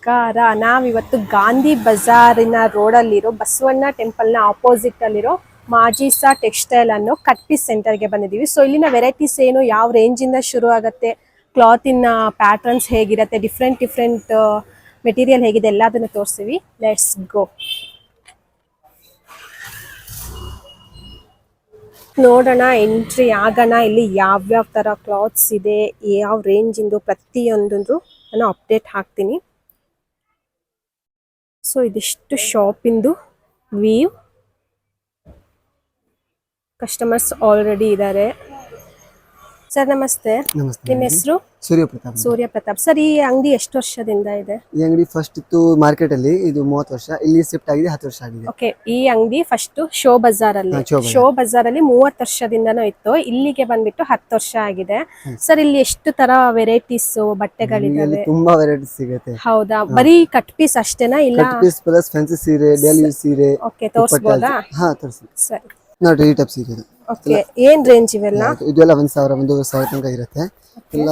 ಕಾರ ನಾವಿವತ್ತು ಗಾಂಧಿ ಬಜಾರಿನ ರೋಡಲ್ಲಿರೋ ಬಸವಣ್ಣ ಟೆಂಪಲ್ನ ಆಪೋಸಿಟ್ ಅಲ್ಲಿರೋ ಮಾಜಿಸಾ ಟೆಕ್ಸ್ಟೈಲ್ ಅನ್ನೋ ಕಟ್ ಪೀಸ್ ಸೆಂಟರ್ಗೆ ಬಂದಿದ್ದೀವಿ. ಸೊ ಇಲ್ಲಿನ ವೆರೈಟೀಸ್ ಏನು, ಯಾವ ರೇಂಜಿಂದ ಶುರು ಆಗುತ್ತೆ, ಕ್ಲಾತಿನ ಪ್ಯಾಟರ್ನ್ಸ್ ಹೇಗಿರುತ್ತೆ, ಡಿಫ್ರೆಂಟ್ ಮೆಟೀರಿಯಲ್ ಹೇಗಿದೆ ಎಲ್ಲದನ್ನು ತೋರಿಸ್ತೀವಿ. Let's go. ನೋಡೋಣ, ಎಂಟ್ರಿ ಆಗೋಣ. ಇಲ್ಲಿ ಯಾವ್ಯಾವ ಥರ ಕ್ಲಾತ್ಸ್ ಇದೆ, ಯಾವ ರೇಂಜಿಂದು ಪ್ರತಿಯೊಂದು ನಾನು ಅಪ್ಡೇಟ್ ಹಾಕ್ತೀನಿ. ಸೊ ಇದಿಷ್ಟು ಶಾಪಿಂದು ವ್ಯೂ. ಕಸ್ಟಮರ್ಸ್ ಆಲ್ರೆಡಿ ಇದ್ದಾರೆ. ಸರ್ ನಮಸ್ತೆ. ನಿಮ್ಮ ಹೆಸರು? ಸೂರ್ಯ ಪ್ರತಾಪ್. ಸರ್ ಈ ಅಂಗಡಿ ಎಷ್ಟು ವರ್ಷದಿಂದ ಇದೆ? ಈ ಅಂಗಡಿ ಫಸ್ಟ್ ಇತ್ತು ಮಾರ್ಕೆಟ್ ಅಲ್ಲಿ, ಇದು 30 ವರ್ಷ. ಇಲ್ಲಿ ಶಿಫ್ಟ್ ಆಗಿದೆ 10 ವರ್ಷ ಆಗಿದೆ. ಓಕೆ, ಈ ಅಂಗಡಿ ಫಸ್ಟ್ ಶೋ ಬಜಾರ್ ಅಲ್ಲಿ 30 ವರ್ಷದಿಂದನೂ ಇತ್ತು. ಇಲ್ಲಿಗೆ ಬಂದ್ಬಿಟ್ಟು 10 ವರ್ಷ ಆಗಿದೆ. ಸರ್ ಇಲ್ಲಿ ಎಷ್ಟು ತರ ವೆರೈಟೀಸ್ ಬಟ್ಟೆಗಳಿದಾವೆ? ತುಂಬಾ ವೆರೈಟೀಸ್ ಸಿಗುತ್ತೆ. ಹೌದಾ, ಬರೀ ಕಟ್ ಪೀಸ್ ಅಷ್ಟೇನಾ ಇಲ್ಲ ಕಟ್ ಪೀಸ್ ಪ್ಲಸ್ ಫ್ಯಾನ್ಸಿ ಸೀರೆ, ಡೈಲಿ ಯೂಸ್ ಸೀರೆ? ಓಕೆ, ತೋರಿಸಬಹುದಾ? ಹಾ ತೋರಿಸಿ. ಸರಿ ನೋಡಿ, ಈ ಟೈಪ್ ಸೀರೆ ಇದು. ಓಕೆ, ಏನ್ ರೇಂಜ್ ಇವೆಲ್ಲ? ಇದೆಲ್ಲ 1000 1,500 ತನಕ ಇರುತ್ತೆ ಎಲ್ಲ.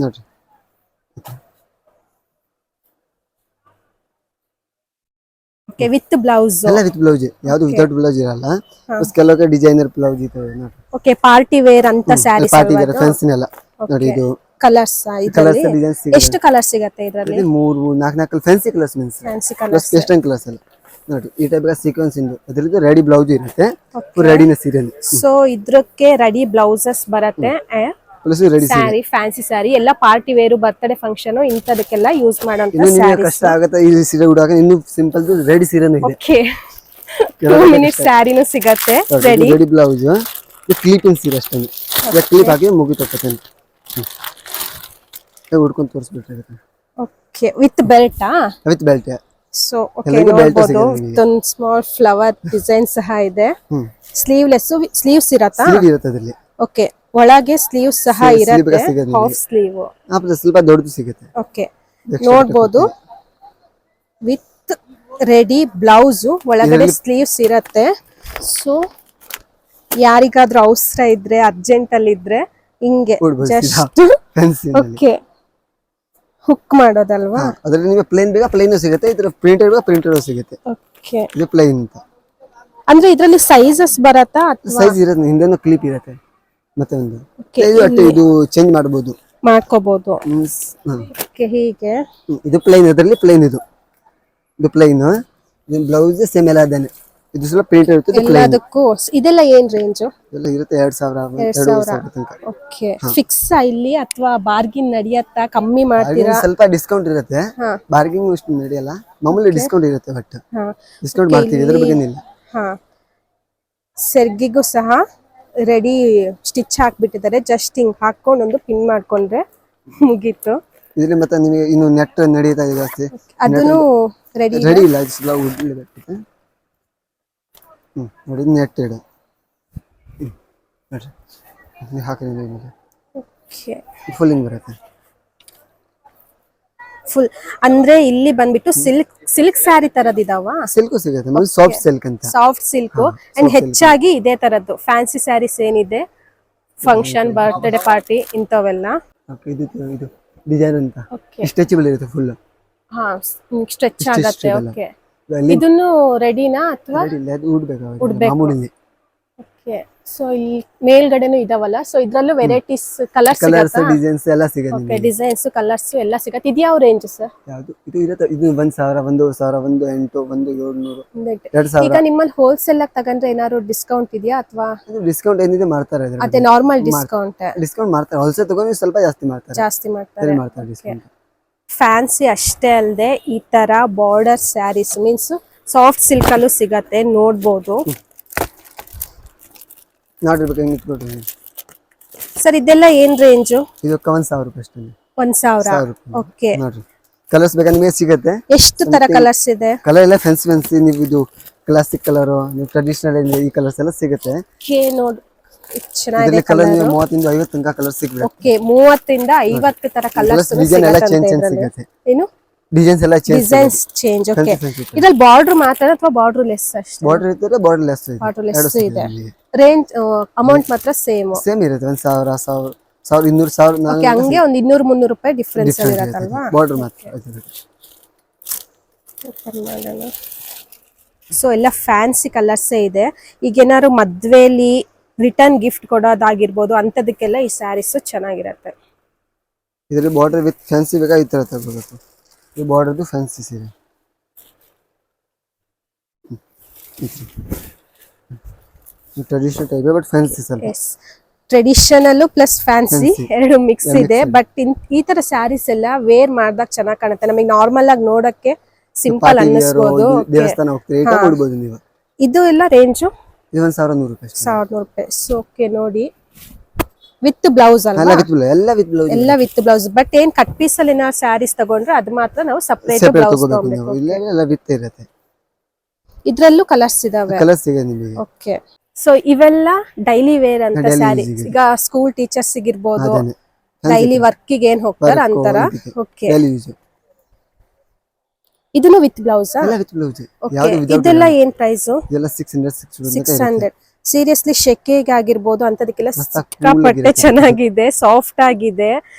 ನೋಡ್ರಿ, ಓಕೆ, ವಿತ್ ಬ್ಲೌಸ್? ಎಲ್ಲ ವಿತ್ ಬ್ಲೌಸ್, ಯಾವುದು ವಿತೌಟ್ ಬ್ಲೌಸ್ ಇರಲ್ಲ. ಕೆಲವೊಂದು ಡಿಸೈನರ್ ಬ್ಲೌಸ್ ಇದೆ. ನೋಡಿ, ಓಕೆ, ಪಾರ್ಟಿ ವೇರ್ ಅಂತ ಸ್ಯಾರೀಸ್, ಪಾರ್ಟಿ ವೇರ್ ಫ್ಯಾನ್ಸಿನೆಲ್ಲ. ನೋಡಿ, ಇದು ಕಲರ್ಸ್. ಕಲರ್ಸ್ ಡಿಸೈನ್ಸ್ ಎಷ್ಟು ಕಲರ್ ಸಿಗುತ್ತೆ ಇದರಲ್ಲಿ? 3-4 fancy colours means fancy colours, western colours ಎಲ್ಲ. ನೋಡಿ, ಈ ಟೈಪ್ ಸೀಕ್ವೆನ್ಸ್ ಇಂದು ಅದರಿಂದ ರೆಡಿ ಬ್ಲೌಸ್ ಇರುತ್ತೆ. ರೆಡಿನ ಸೀರೆ. ಸೊ ಇದ್ರಕ್ಕೆ ರೆಡಿ ಬ್ಲೌಸಸ್ ಬರುತ್ತೆ. Plus ready sari, fancy sari ಎಲ್ಲ ಪಾರ್ಟಿ ವೇರು, ಬರ್ತ್ಡೇ ಫಂಕ್ಷನ್ ಇಂತದಕ್ಕೆಲ್ಲ ಯೂಸ್ ಮಾಡೋಂತ ಸ್ಯಾರೀಸ್. ಕಷ್ಟ ಆಗುತ್ತೆ ಈ ಸೀರೆ ಉಡಾಕ. ಇನ್ನು ಸಿಂಪಲ್ ರೆಡಿ ಸೀರೆನೂ ಇದೆ. ಓಕೆ, 2 ಮಿನಿಟ್ ಸ್ಯಾರಿನೂ ಸಿಗುತ್ತೆ ರೆಡಿ. ರೆಡಿ ಬ್ಲೌಸ್, ಕ್ಲಿಪಿಂಗ್ ಸೀರೆ ಅಷ್ಟೇ. ಕ್ಲಿಪ್ ಹಾಕಿ ಮುಗಿತಕ್ಕಂತೆ ಉಡ್ಕೊಂಡು ತೋರಿಸ್ಬಿಟ್ರೆ. ಓಕೆ, ವಿತ್ ಬೆಲ್ಟಾ? With belt. ಸೊ ಓಕೆ, ನೋಡಬಹುದು ಒಂದು ಸ್ಮಾಲ್ ಫ್ಲವರ್ ಡಿಸೈನ್ ಸಹ ಇದೆ. ಸ್ಲೀವ್ಲೆಸ್, ಸ್ಲೀವ್ಸ್ ಇರತ್ತಾ? ಸ್ಲೀವ್ ಇರುತ್ತೆ ಅದರಲ್ಲಿ. ಓಕೆ, ಒಳಗೆ ಸ್ಲೀವ್ ಸಹ ಇರುತ್ತೆ, ಹಾಫ್ ಸ್ಲೀವ್. ಸ್ವಲ್ಪ ದೊಡ್ಡದು ಸಿಗುತ್ತೆ. ಓಕೆ, ನೋಡಬಹುದು ವಿತ್ ರೆಡಿ ಬ್ಲೌಸ್, ಒಳಗಡೆ ಸ್ಲೀವ್ಸ್ ಇರುತ್ತೆ. ಸೊ ಯಾರಿಗಾದ್ರೂ ಅವಸರ ಇದ್ರೆ, ಅರ್ಜೆಂಟ್ ಅಲ್ಲಿ ಇದ್ರೆ ಹಿಂಗೆ ಜಸ್ಟ್ ಓಕೆ ಹುಕ್ ಮಾಡೋದಲ್ವಾ? ಅದರಲ್ಲಿ ನಿಮಗೆ ಪ್ಲೇನ್ ಬೇಕಾ ಪ್ಲೇನ್ ಸಿಗುತ್ತೆ, ಇದರ ಪ್ರಿಂಟೆಡ್ ಬೇಕಾ ಪ್ರಿಂಟೆಡ್ ಸಿಗುತ್ತೆ. ಓಕೆ, ಇದು ಪ್ಲೇನ್ ಅಂತ. ಅಂದ್ರೆ ಇದರಲ್ಲಿ ಸೈಜಸ್ ಬರತ್ತಾ? ಸೈಜ್ ಇರುತ್ತೆ, ಹಿಂದೆನೂ ಕ್ಲಿಪ್ ಇರುತ್ತೆ. ಮತ್ತೆ ಒಂದು ಇದು ಚೇಂಜ್ ಮಾಡಬಹುದು, ಮಾಡ್ಕೋಬಹುದು. ಓಕೆ, ಹೀಗೆ ಇದು ಪ್ಲೇನ್, ಇದರಲ್ಲಿ ಪ್ಲೇನ್. ಇದು ಪ್ಲೇನ್. ಇದು ಬ್ಲೌಸ್ ಸೇಮ್ ಎಲ್ಲ ಅದೇನೆ. ಇದು ಸ್ವಲ್ಪ ಪ್ರಿಂಟ್ ಇರುತ್ತೆ. ಎಲ್ಲದಕ್ಕೂ ಇದೆಲ್ಲ ಏನ್ ರೇಂಜ್? ಎಲ್ಲ ಇರುತ್ತೆ 2,000 ತನಕ. ಓಕೆ, ಫಿಕ್ಸ್ ಇಲ್ಲಿ ಅಥವಾ ಬಾರ್ಗಿನ್ ನಡೆಯತ್ತಾ? ಕಮ್ಮಿ ಮಾಡ್ತೀರಾ? ಸ್ವಲ್ಪ ಡಿಸ್ಕೌಂಟ್ ಇರುತ್ತೆ. ಬಾರ್ಗಿಂಗ್ ಅಷ್ಟು ನಡೆಯಲ್ಲ, ಮಾಮೂಲಿ ಡಿಸ್ಕೌಂಟ್ ಇರುತ್ತೆ. ಬಟ್ ಡಿಸ್ಕೌಂಟ್ ಮಾಡ್ತೀವಿ, ಇದ್ರ ಬಗ್ಗೆ ಏನಿಲ್ಲ. ಹಾ, ಸೆರ್ಗಿಗೂ ಸಹ ರೆಡಿ ಸ್ಟಿಚ್ ಹಾಕ್ಬಿಟ್ಟಿದ್ದಾರೆ. ಜಸ್ಟ್ ಹಿಂಗ್ ಹಾಕೊಂಡು ಒಂದು ಪಿನ್ ಮಾಡ್ಕೊಂಡ್ರೆ ಮುಗೀತು. ಇದರಲ್ಲಿ ಮತ್ತೆ ನಿಮಗೆ ಇನ್ನು ನೆಟ್ ನಡೀತಾ ಇದೆ ಜಾಸ್ತಿ. ಅದನ್ನು ರೆಡಿ ಇಲ್ಲ, ಇದು ಉಡ್ಲಿ ಬರ್ತದೆ. ನೋಡಿ, ನೆಟ್ ಇಡು. ನೋಡಿ, ನೀವು ಹಾಕಿದ್ರೆ ನಿಮಗೆ ಓಕೆ ಫುಲ್ ಹಿಂಗ್ ಬರುತ್ತೆ. ಫುಲ್ ಅಂದ್ರೆ ಇಲ್ಲಿ ಬಂದ್ಬಿಟ್ಟು ಸಿಲ್ಕ್ ಸ್ಯಾರಿ ತರದ್ ಇದಾವ? ಸಿಲ್ಕ್ ಸಿಗುತ್ತೆ, ಸಾಫ್ಟ್ ಸಿಲ್ಕ್ ಅಂತ. ಸಾಫ್ಟ್ ಸಿಲ್ಕ್ ಅಂಡ್ ಹೆಚ್ಚಾಗಿ ಇದೇ ತರದ್ದು ಫ್ಯಾನ್ಸಿ ಸ್ಯಾರೀಸ್ ಏನಿದೆ, ಫಂಕ್ಷನ್, ಬರ್ತ್ಡೇ ಪಾರ್ಟಿ ಇಂಥವೆಲ್ಲ. ಇದು ಡಿಸೈನ್ ಅಂತ ಸ್ಟ್ರೆಚಬಲ್ ಇರುತ್ತೆ ಫುಲ್. ಹಾ, ಸ್ಟ್ರೆಚ್ ಆಗುತ್ತೆ. ಓಕೆ, ಇದನ್ನು ರೆಡಿನಾ ಅಥವಾ ಉಡ್ಬೇಕು? ಓಕೆ, ಸೊ ಇಲ್ಲಿ ಮೇಲ್ಗಡೆನೂ ಇದಾವಲ್ಲ. ಸೊ ಇದ್ರಲ್ಲೂ ವೆರೈಟೀಸ್ ಕಲರ್ಸ್ ಸಿಗುತ್ತೆ, ಡಿಸೈನ್ಸ್ ಎಲ್ಲ ಸಿಗುತ್ತೆ. ಓಕೆ, ಡಿಸೈನ್ಸ್ ಕಲರ್ಸ್ ಎಲ್ಲ ಸಿಗುತ್ತೆ. ಇದು ಯಾವ ರೇಂಜ್ ಸರ್? ಯಾವುದು ಇದು ಇರುತ್ತೆ? ಇದು 1,000 1,000 1,800 1,700 2,000. ಈಗ ನಿಮ್ಮಲ್ಲಿ ಹೋಲ್ಸೇಲ್ ಆಗಿ ತಗೊಂಡ್ರೆ ಏನಾದ್ರು ಡಿಸ್ಕೌಂಟ್ ಇದೆಯಾ ಅಥವಾ? ಡಿಸ್ಕೌಂಟ್ ಏನಿದೆ ಮಾಡ್ತಾರೆ, ಅದೇ ನಾರ್ಮಲ್ ಡಿಸ್ಕೌಂಟ್ ಮಾಡ್ತಾರೆ. ಹೋಲ್ಸೇಲ್ ತಗೊಂಡ್ರೆ ಸ್ವಲ್ಪ ಜಾಸ್ತಿ ಮಾಡ್ತಾರೆ. ಡಿಸ್ಕೌಂಟ್. ಫ್ಯಾನ್ಸಿ ಅಷ್ಟೇ ಅಲ್ಲದೆ ಈ ತರ border sarees means soft silk ಅಲ್ಲೂ ಸಿಗತ್ತೆ, ನೋಡ್ಬೋದು. ಸರ್ ಇದೆಲ್ಲ ಏನ್ ರೇಂಜ್? ಇದು 1,000 ರೂಪಾಯಿ ಅಷ್ಟೇ. 1,000. ಓಕೆ, ನೋಡ್ರಿ, ಕಲರ್ಸ್ ಬೇಕಾ ನಿಮಗೆ ಸಿಗುತ್ತೆ. ಎಷ್ಟು ತರ ಕಲರ್ಸ್ ಇದೆ? ಕಲರ್ ಎಲ್ಲ ಫ್ಯಾನ್ಸಿ ನೀವು ಇದು ಕ್ಲಾಸಿಕ್ ಕಲರ್, ನೀವು ಟ್ರೆಡಿಷನಲ್ ಈ ಕಲರ್ಸ್ ಎಲ್ಲ ಸಿಗುತ್ತೆ. ಓಕೆ, ನೋಡಿ ಚೆನ್ನಾಗಿದೆ. ಕಲರ್ 30 ಇಂದ 50 ತನಕ ಕಲರ್ ಸಿಗುತ್ತೆ. ಓಕೆ, 30 ಇಂದ 50 ತರ ಕಲರ್ಸ್ ಸಿಗುತ್ತೆ. ಏನು ಡಿಸೈನ್ಸ್ ಎಲ್ಲ ಚೇಂಜ್. ಓಕೆ, ಇದ್ರಲ್ಲಿ ಬಾರ್ಡರ್ ಮಾತ್ರ ಅಥವಾ ಬಾರ್ಡರ್ ಲೆಸ್ ಅಷ್ಟೇ? ಬಾರ್ಡರ್ ಇರುತ್ತೆ, ಬಾರ್ಡರ್ ಲೆಸ್ ಇದೆ. ರೇಂಜ್ ಅಮೌಂಟ್ ಮಾತ್ರ ಸೇಮ್ ಇರುತ್ತೆ. 1,000 1,200 ಓಕೆ, ಹಂಗೆ ಒಂದು 200-300 ರೂಪಾಯಿ ಡಿಫರೆನ್ಸ್ ಇರುತ್ತಲ್ವಾ? ಬಾರ್ಡರ್ ಮಾತ್ರ ಓಪನ್ ಮಾಡೋಣ. ಸೊ ಎಲ್ಲ ಫ್ಯಾನ್ಸಿ ಕಲರ್ಸೇ ಇದೆ. ಈಗ ಏನಾದ್ರು ಮದ್ವೆಲಿ ರಿಟರ್ನ್ ಗಿಫ್ಟ್ ಕೊಡೋದಾಗಿರ್ಬೋದು ಅಂಥದಕ್ಕೆಲ್ಲ ಈ ಸ್ಯಾರೀಸ್ ಚೆನ್ನಾಗಿರತ್ತೆ. ಇದರಲ್ಲಿ ಬಾರ್ಡರ್ ವಿತ್ ಫ್ಯಾನ್ಸಿ ಬೇಕಾ ಈ ತರ ತಗೋಬೇಕು. ಈ ಬಾರ್ಡರ್ದು ಫ್ಯಾನ್ಸಿ ಸೀರೆ ಟ್ರೆಡಿಷನಲ್ ಟೈಪ್ ಬಟ್ ಫ್ಯಾನ್ಸಿ ಸ್ವಲ್ಪ. Yes, traditional plus fancy Fancy. ಎರಡು ಮಿಕ್ಸ್ Yeah, ಇದೆ. mix ಬಟ್ ಈ ತರ ಸ್ಯಾರೀಸ್ ಎಲ್ಲ ವೇರ್ ಮಾಡಿದಾಗ ಚೆನ್ನಾಗಿ ಕಾಣುತ್ತೆ. ನಮಗೆ ನಾರ್ಮಲ್ ಆಗಿ ನೋಡಕ್ಕೆ ಸಿಂಪಲ್ Party wear, ಅನ್ನಿಸ್ಬೋದು. ಇದು ದೇವಸ್ಥಾನ ಹೋಗ್ತೀರಿ ಈ ತರ ನೋಡ್ಬೋದು ನೀವು. ಇದು ಎಲ್ಲ ರೇಂಜು ಇದು 1100 ರೂಪಾಯಿ ಅಷ್ಟೇ. 1100 ರೂಪಾಯಿ. ಸೊ ಓಕೆ ನೋಡಿ, ವಿತ್ ಬ್ಲೌಸ್ ಎಲ್ಲ ಅಲ್ವಾ? ವಿತ್ ಬ್ಲೌಸ್, ಎಲ್ಲ ವಿತ್ ಬ್ಲೌಸ್, ಎಲ್ಲ ವಿತ್ ಬ್ಲೌಸ್. ಬಟ್ ಏನ್ ಕಟ್ ಪೀಸ್ ಅಲ್ಲಿ ನಾವು ಸ್ಯಾರೀಸ್ ತಗೊಂಡ್ರೆ ಅದು ಮಾತ್ರ ನಾವು ಸಪರೇಟ್ ಸೆಪರೇಟ್ ಬ್ಲೌಸ್ ತಗೋಬೇಕು ತಗೊಬೇಕು. ನೀವು. ಇಲ್ಲ ಎಲ್ಲ ವಿತ್ ಇರುತ್ತೆ. ಇದ್ರಲ್ಲೂ ಕಲರ್ಸ್ ಇದಾವೆ. ಕಲರ್ ಸಿಗುತ್ತೆ ನಿಮಗೆ. ಓಕೆ, ಸೊ ಇವೆಲ್ಲ ಡೈಲಿ ವೇರ್ ಅಂತ Daily ಸ್ಯಾರಿ. use ಗೆ. ಈಗ ಸ್ಕೂಲ್ ಟೀಚರ್ಸ್ ಇರ್ಬೋದು, ಅದೇನೆ ಡೈಲಿ ವರ್ಕಿಗೆ ಏನ್ ಹೋಗ್ತಾರ ಅಂತಾರ. ಓಕೆ, ಡೈಲಿ ಯೂಸ್ ಇದನ್ನು ವಿತ್ ಬ್ಲೌಸ್. ಎಲ್ಲ ವಿತ್ ಬ್ಲೌಸ್. ಓಕೆ, ಯಾವುದು ವಿತ್ ಇದೆಲ್ಲ ಏನ್ ಪ್ರೈಸ್? ಇದೆಲ್ಲ 600 600. ಸೀರಿಯಸ್ಲಿ ಶೆಕೆಗೆ ಆಗಿರ್ಬೋದು ಅಂತದಕ್ಕೆಲ್ಲ ಮಸ್ತ್ ಸಿಕ್ಕಾಪಟ್ಟೆ ಚೆನ್ನಾಗಿದೆ, ಸಾಫ್ಟ್ ಆಗಿದೆ.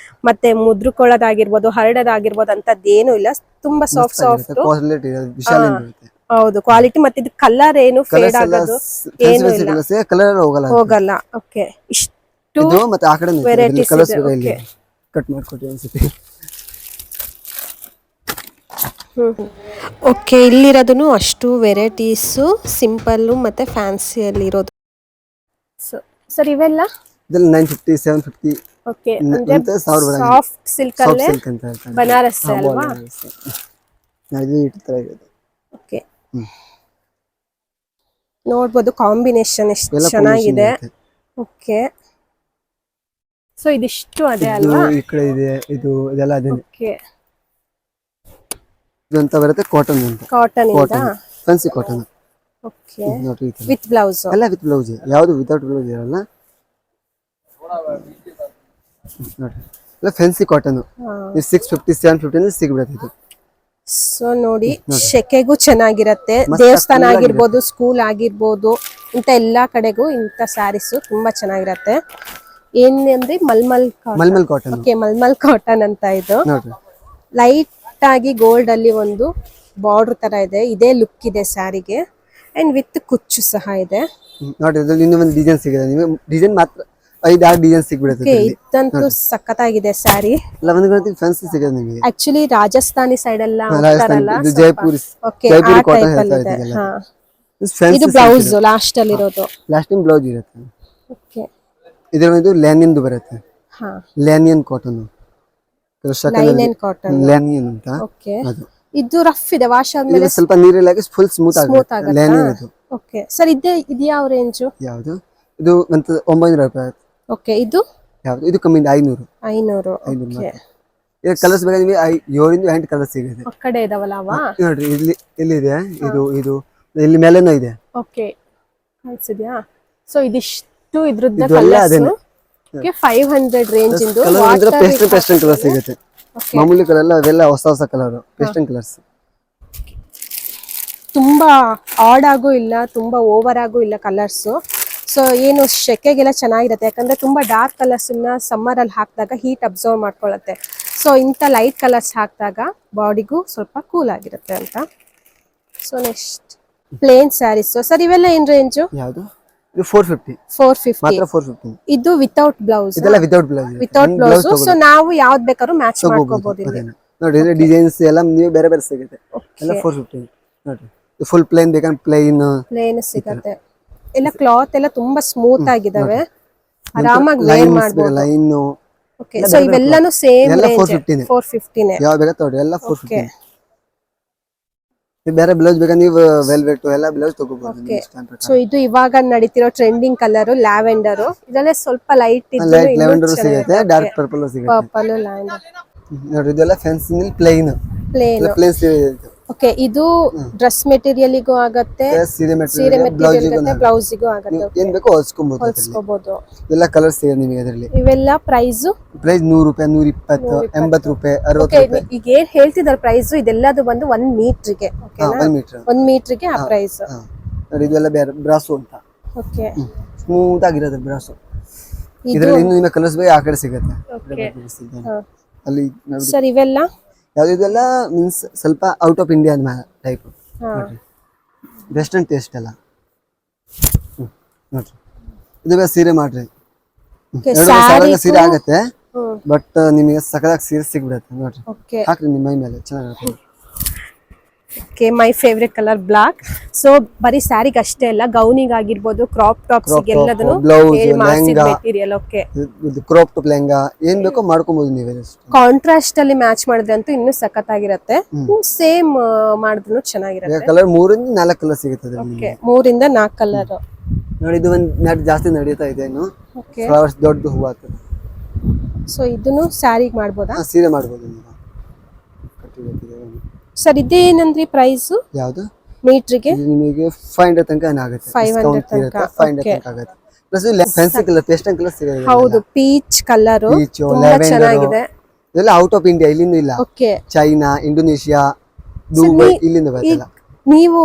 ಮತ್ತೆ ಮುದ್ರಕೊಳ್ಳೋದಾಗಿರ್ಬೋದು, ಹರಡೋದಾಗಿರ್ಬೋದು ಅಂತದ್ದೇನು ಇಲ್ಲ, ತುಂಬಾ ಸಾಫ್ಟ್ ಸಾಫ್ಟ್. ಕ್ವಾಲಿಟಿ ವಿಶಾಲ ಇರುತ್ತೆ. ಹೌದು, ಕ್ವಾಲಿಟಿ. ಮತ್ತೆ ಇದು ಕಲರ್ ಏನು ಫೇಡ್ ಆಗೋದು ಏನು ಇಲ್ಲ, ಕಲರ್ ಹೋಗಲ್ಲ ಹೋಗಲ್ಲ. ಓಕೆ, ಇಷ್ಟು ಇದು ಮತ್ತೆ ಆ ಕಡೆ varieties ಕಲರ್ಸ್ ಇದೆ. ಇಲ್ಲಿ Okay. ಕಟ್ ಮಾಡ್ಕೊಟ್ಟು ಅನ್ಸುತ್ತೆ. ಓಕೆ, ಇಲ್ಲಿರೋದು ಅಷ್ಟು ವೆರೈಟೀಸು ಸಿಂಪಲ್ಲು ಮತ್ತು ಫ್ಯಾನ್ಸಿಯಲ್ಲಿ ಇರೋದು. ಸರ್ ಇವೆಲ್ಲ ಇದೆಲ್ಲ 950 750 ಓಕೆ, ಮತ್ತೆ 1000 ಒಳಗೆ. ಸಾಫ್ಟ್ ಸಿಲ್ಕ್ ಸಾಫ್ಟ್ ಅಲ್ಲೇ ಸಿಲ್ಕ್ ಅಂತ ಹೇಳ್ತಾರೆ. ಬನಾರಸ್ ಅಲ್ವಾ? ಇದು ಈ ತರ ಇದೆ. ಓಕೆ, ನೋಡ್ಬೋದು ಕಾಂಬಿನೇಷನ್ ಎಷ್ಟು ಎಲ್ಲ ಚೆನ್ನಾಗಿದೆ. combination ಇರುತ್ತೆ. ಓಕೆ, ಸೊ ಇದಿಷ್ಟು ಅದೇ ಇದು ಅಲ್ವಾ? ಈ ಕಡೆ ಇದೆ, ಇದೆಲ್ಲ ಅದೇ. ಓಕೆ, ಇದು ಅಂತ ಬರುತ್ತೆ ಕಾಟನ್ ಅಂತ. ಕಾಟನ್ ಇಂದ. Cotton fancy cotton. ಓಕೆ, ನೋಡ್ರಿ ಈ ತರ. With blouse. ಎಲ್ಲ ವಿತ್ ಬ್ಲೌಸ್, ಯಾವುದು ವಿತೌಟ್ ಬ್ಲೌಸ್ ಇರಲ್ಲ. ನೋಡ್ರಿ ಎಲ್ಲ ಫ್ಯಾನ್ಸಿ ಕಾಟನ್. ಇದು 650 750 ಸಿಗ್ಬಿಡುತ್ತೆ ಇದು. ಸೊ ನೋಡಿ, ಶೆಕೆಗೂ ಚೆನ್ನಾಗಿರತ್ತೆ. ದೇವಸ್ಥಾನ ಆಗಿರ್ಬೋದು, ಸ್ಕೂಲ್ ಆಗಿರ್ಬೋದು, ಇಂಥ ಎಲ್ಲಾ ಕಡೆಗೂ ಇಂಥ ಸ್ಯಾರೀಸ್ ತುಂಬಾ ಚೆನ್ನಾಗಿರತ್ತೆ. ಏನಂದ್ರೆ mulmul mulmul cotton. Okay, mulmul cotton ಅಂತ ಇದು. ನೋಡ್ರಿ ಲೈಟ್ ಆಗಿ ಗೋಲ್ಡ್ ಅಲ್ಲಿ ಒಂದು ಬಾರ್ಡರ್ ತರ ಇದೆ. ಇದೇ ಲುಕ್ ಇದೆ ಸ್ಯಾರಿಗೆ. ಅಂಡ್ ವಿತ್ ಕುಚ್ಚು ಸಹ ಇದೆ. ನೋಡ್ರಿ ಇದ್ರಲ್ಲಿ ಇನ್ನೂ ಒಂದು ಡಿಸೈನ್ ಸಿಗುತ್ತೆ. ನೀವು ಡಿಸೈನ್ ಮಾತ್ರ 5-6 ಡಿಸೈನ್ ಸಿಗ್ಬಿಡುತ್ತೆ ಓಕೆ, ಇದರಲ್ಲಿ. ಇದಂತೂ ಸಖತ್ತಾಗಿದೆ ಸ್ಯಾರಿ. ಎಲ್ಲ ಒಂದು ರೀತಿ ಫ್ಯಾನ್ಸಿ ಸಿಗುತ್ತೆ ನಿಮಗೆ. ಆಕ್ಚುಲಿ ರಾಜಸ್ಥಾನಿ ಸೈಡ್ ಎಲ್ಲ ರಾಜಸ್ಥಾನ್ ಹೋಗ್ತಾರಲ್ಲ, ಇದು ಜೈಪುರ್ ಓಕೆ, ಜೈಪುರಿ ಆ ಕಾಟನ್ ಟೈಪ್ ಅಲ್ಲಿ ಹೇಳ್ತಾರೆ ಇದೆ. ಇದೆಲ್ಲ. ಹಾ, ಫ್ಯಾನ್ಸಿ ಇದು ಬ್ಲೌಸ್ ಲಾಸ್ಟ್ ಅಲ್ಲಿ ಇರೋದು. ಲಾಸ್ಟಿಂಗ್ ಬ್ಲೌಸ್ ಇರುತ್ತೆ. ಓಕೆ, ಇದರ ಒಂದು ಲ್ಯಾನಿನ್ ಬರುತ್ತೆ. ಹಾ, ಲ್ಯಾನಿಯನ್ ಕಾಟನ್. ಲೈನೆನ್ ಕಾಟನ್. ಲ್ಯಾನಿಯನ್ ಅಂತ ಓಕೆ, ಅದು. ಇದು ರಫ್ ಇದೆ, ವಾಶ್ ಆದ್ಮೇಲೆ ಇದು ಸ್ವಲ್ಪ ನೀರಲ್ಲಿ ಹಾಕಿ ಫುಲ್ ಸ್ಮೂತ್ ಸ್ಮೂತ್ ಆಗುತ್ತೆ. ಲ್ಯಾನಿಯನ್ ಆಗುತ್ತೆ. ಅದು. ಓಕೆ ಸರ್, ಇದು ಯಾವ ರೇಂಜು? ಯಾವುದು ಇದು? 900 ರೂಪಾಯಿ. ಓಕೆ, ಇದು ಯಾವುದು? ಇದು ಕಮ್ಮಿ 500. 500. 500 ಓಕೆ, ಇದು ಕಲರ್ಸ್ ಬೇಕಾದ್ರೆ ನಿಮಗೆ 7-8 ಕಲರ್ ಸಿಗುತ್ತೆ. ಆ ಕಡೆ ಇದಾವಲ್ಲ ಅವ? ನೋಡ್ರಿ ಇಲ್ಲಿದೆ, ಇದು ಇಲ್ಲಿ ಮೇಲೆನೂ ಇದೆ. ಓಕೆ, ಕಾಣಿಸಿದ್ಯಾ? ಸೊ ಇದಿಷ್ಟು ಇದ್ರದ್ದು ಇದೆಲ್ಲ ಕಲರ್ಸ್. ಅದೇನೆ. ಓಕೆ, 500 ರೇಂಜ್ ಇಂದು ಕಲರ್ ಅಂದ್ರೆ ವಾಟರ್ ಪೇಸ್ಟಲ್ ಕಲರ್ ಸಿಗುತ್ತೆ. ಮಾಮೂಲಿ ಕಲರ್ ಅವೆಲ್ಲ ಹೊಸ ಕಲರ್ ಪೇಸ್ಟಲ್ ಕಲರ್ಸ್. ತುಂಬಾ ಆಡ್ ಆಗು ಇಲ್ಲ, ತುಂಬಾ ಓವರ್ ಆಗು ಇಲ್ಲ ಕಲರ್ಸ್. ಸೊ ಏನು ಶೆಕೆಗೆಲ್ಲ ಚೆನ್ನಾಗಿರುತ್ತೆ, ಯಾಕಂದ್ರೆ ತುಂಬಾ ಡಾರ್ಕ್ ಕಲರ್ಸ್ ಸಮ್ಮರ್ ಅಲ್ಲಿ ಹಾಕಿದಾಗ ಹೀಟ್ ಅಬ್ಸರ್ವ್ ಮಾಡ್ಕೊಳ್ಳುತ್ತೆ. ಸೊ ಇಂಥ ಲೈಟ್ ಕಲರ್ಸ್ ಹಾಕಿದಾಗ ಬಾಡಿಗೂ ಸ್ವಲ್ಪ ಕೂಲ್ ಆಗಿರುತ್ತೆ ಅಂತ. So next plain sarees. Sir ಇವೆಲ್ಲ ಏನ್ ರೇಂಜು? ಯಾವುದು? ಇದು 450 450 ಮಾತ್ರ. 450 ಇದು ವಿತೌಟ್ ಬ್ಲೌಸ್. ಇದೆಲ್ಲ without blouse. Without blouse. So ನಾವು ಯಾವ್ದು ಬೇಕಾದ್ರೂ ಮ್ಯಾಚ್ ಮಾಡ್ಕೋಬಹುದು ಇಲ್ಲಿ. ನೋಡಿ ಇದು ಡಿಸೈನ್ಸ್ ಎಲ್ಲ ನೀವು ಬೇರೆ ಬೇರೆ ಸಿಗುತ್ತೆ. ಎಲ್ಲ 450 ನೋಡ್ರಿ. ಇದು ಫುಲ್ ಪ್ಲೇನ್ ಬೇಕಂದ್ರೆ ಪ್ಲೇನ್ ಸಿಗುತ್ತೆ. ಎಲ್ಲ ಕ್ಲಾತ್ ಎಲ್ಲ ತುಂಬಾ ಸ್ಮೂತ್ ಆಗಿದಾವೆ, ಆರಾಮಾಗಿ ವೇರ್ ಮಾಡಬಹುದು. ಲೈನ್. ಓಕೆ, ಸೊ ಇವೆಲ್ಲನೂ ಸೇಮ್ ಎಲ್ಲ ರೇಂಜ್ 450 450 ನೇ. ಯಾವ ಬೇಕಾ ತಗೊಳ್ಳಿ, ಎಲ್ಲ 450. ಬೇರೆ ಬ್ಲೌಸ್ ಬೇಕಾ ನೀವು ವೆಲ್ವೆಟ್ ಎಲ್ಲ ಬ್ಲೌಸ್ ತಗೋಬಹುದು. ಸೊ ಇದು ಇವಾಗ ನಡೀತಿರೋ ಟ್ರೆಂಡಿಂಗ್ ಕಲರ್ ಲ್ಯಾವೆಂಡರ್. ಇದರಲ್ಲೇ ಸ್ವಲ್ಪ ಲೈಟ್ ಇದ್ದು ಲೈಟ್ ಲ್ಯಾವೆಂಡರ್ ಸಿಗುತ್ತೆ, ಡಾರ್ಕ್ ಪರ್ಪಲ್ ಸಿಗುತ್ತೆ. Purple lavender. ನೋಡಿ ಇದೆಲ್ಲ ಫ್ಯಾನ್ಸಿ ಪ್ಲೇನ್ ಪ್ಲೇನ್. ಓಕೆ, ಇದು ಡ್ರೆಸ್ ಮೆಟೀರಿಯಲ್ ಗೂ ಆಗತ್ತೆ, ಸೀರೆ ಸೀರೆ ಮೆಟೀರಿಯಲ್ ಗತ್ತೆ, ಬ್ಲೌಸ್ ಗೂ ಆಗತ್ತೆ. ಏನ್ ಬೇಕೋ ಹೊಲ್ಸ್ಕೊಬಹುದು. ಎಲ್ಲ ಕಲರ್ಸ್ ಸಿಗುತ್ತೆ ನಿಮಗೆ ಅದರಲ್ಲಿ. ಇವೆಲ್ಲ ಪ್ರೈಸ್ 100 ರೂಪಾಯಿ, 120, 80 ರೂಪಾಯಿ, 60 ರೂಪಾಯಿ. ಈಗ ಏನ್ ಹೇಳ್ತಿದಾರೆ ಪ್ರೈಸ್, ಇದೆಲ್ಲದು ಬಂದು 1 ಮೀಟರ್ಗೆ. ಓಕೆನಾ? 1 ಮೀಟರ್ 1 ಮೀಟರ್ಗೆ ಆ ಪ್ರೈಸ್. ನೋಡಿ ಇದೆಲ್ಲ ಬೇರೆ ಬ್ರಾಸೋ ಅಂತ. ಓಕೆ, ಸ್ಮೂತ್ ಆಗಿರೋದು ಬ್ರಾಸೋ. ಇದರಲ್ಲಿ ಇನ್ನು ನಿಮಗೆ ಕಲರ್ಸ್ ಬೇಕು, ಆ ಕಡೆ ಸಿಗುತ್ತೆ ಅಲ್ಲಿ. ಸರ್ ಇವೆಲ್ಲ ಯಾವ್ದಿದೆಲ್ಲ ಮೀನ್ಸ್ ಸ್ವಲ್ಪ ಔಟ್ ಆಫ್ ಇಂಡಿಯಾ ಟೈಪ್ ನೋಡ್ರಿ, ವೆಸ್ಟರ್ನ್ ಟೇಸ್ಟ್ ಎಲ್ಲ. ನೋಡ್ರಿ ಇದು ಬೇರೆ ಸೀರೆ ಮಾಡ್ರಿ, 2,000 ಸೀರೆ ಆಗತ್ತೆ, ಬಟ್ ನಿಮಗೆ ಸಕದಾಗಿ ಸೀರೆ ಸಿಗ್ಬಿಡತ್ತೆ ನೋಡ್ರಿ. ಹಾಕ್ರಿ ನಿಮ್ಮ ಮೈ ಮೇಲೆ ಚೆನ್ನಾಗಿರುತ್ತೆ. Okay, my favourite colour black. So ಬರೀ ಸ್ಯಾರಿಗೆ ಅಷ್ಟೇ ಅಲ್ಲ, ಗೌನಿಗೆ ಆಗಿರ್ಬೋದು, ಕ್ರಾಪ್ ಟಾಪ್ಸ್ ಎಲ್ಲದನ್ನು material. Okay, crop top lehenga ಏನ್ ಬೇಕೋ ಮಾಡ್ಕೊಬಹುದು ನೀವೇ. ಕಾಂಟ್ರಾಸ್ಟ್ ಅಲ್ಲಿ ಮ್ಯಾಚ್ ಮಾಡಿದ್ರೆ ಅಂತೂ ಇನ್ನೂ ಸಖತ್ತಾಗಿರುತ್ತೆ. ಸೇಮ್ ಮಾಡಿದ್ರು ಚೆನ್ನಾಗಿರುತ್ತೆ. ಕಲರ್ 3 ಇಂದ 4 ಕಲರ್ ಸಿಗುತ್ತೆ. ಓಕೆ, 3 ಇಂದ 4 ಕಲರ್ ನೋಡಿ. ಇದು ಒಂದು ನೆಟ್ ಜಾಸ್ತಿ ನಡೀತಾ ಇದೆ ಇನ್ನು. ಫ್ಲವರ್ಸ್ ದೊಡ್ಡ ಹೂವು ಆಗ್ತದೆ. ಸೊ ಇದನ್ನು ಸ್ಯಾರಿಗೆ ಮಾಡ್ಬೋದಾ? ಸೀರೆ ಮಾಡ್ಬೋದು ನೀವು. ಸರ್ ಇದೇನಂದ್ರಿ ಪ್ರೈಸ್? ಯಾವುದು ಮೀಟರ್ಗೆ? ನಿಮಗೆ 500 ತನಕ ಆಗುತ್ತೆ. 500 ತನಕ 500 ತನಕ ಆಗುತ್ತೆ. Plus fancy colour, pastel colour ಸಿಗುತ್ತೆ. ಹೌದು, ಪೀಚ್ ಕಲರ್ ತುಂಬಾ ಚೆನ್ನಾಗಿದೆ. ಇದೆಲ್ಲ ಔಟ್ ಆಫ್ ಇಂಡಿಯಾ, ಇಲ್ಲಿಂದ ಇಲ್ಲ. ಓಕೆ, ಚೈನಾ, ಇಂಡೋನೇಷಿಯಾ, ದುಬೈ ಇಲ್ಲಿಂದ ಬರ್ತಲ್ಲ. ನೀವು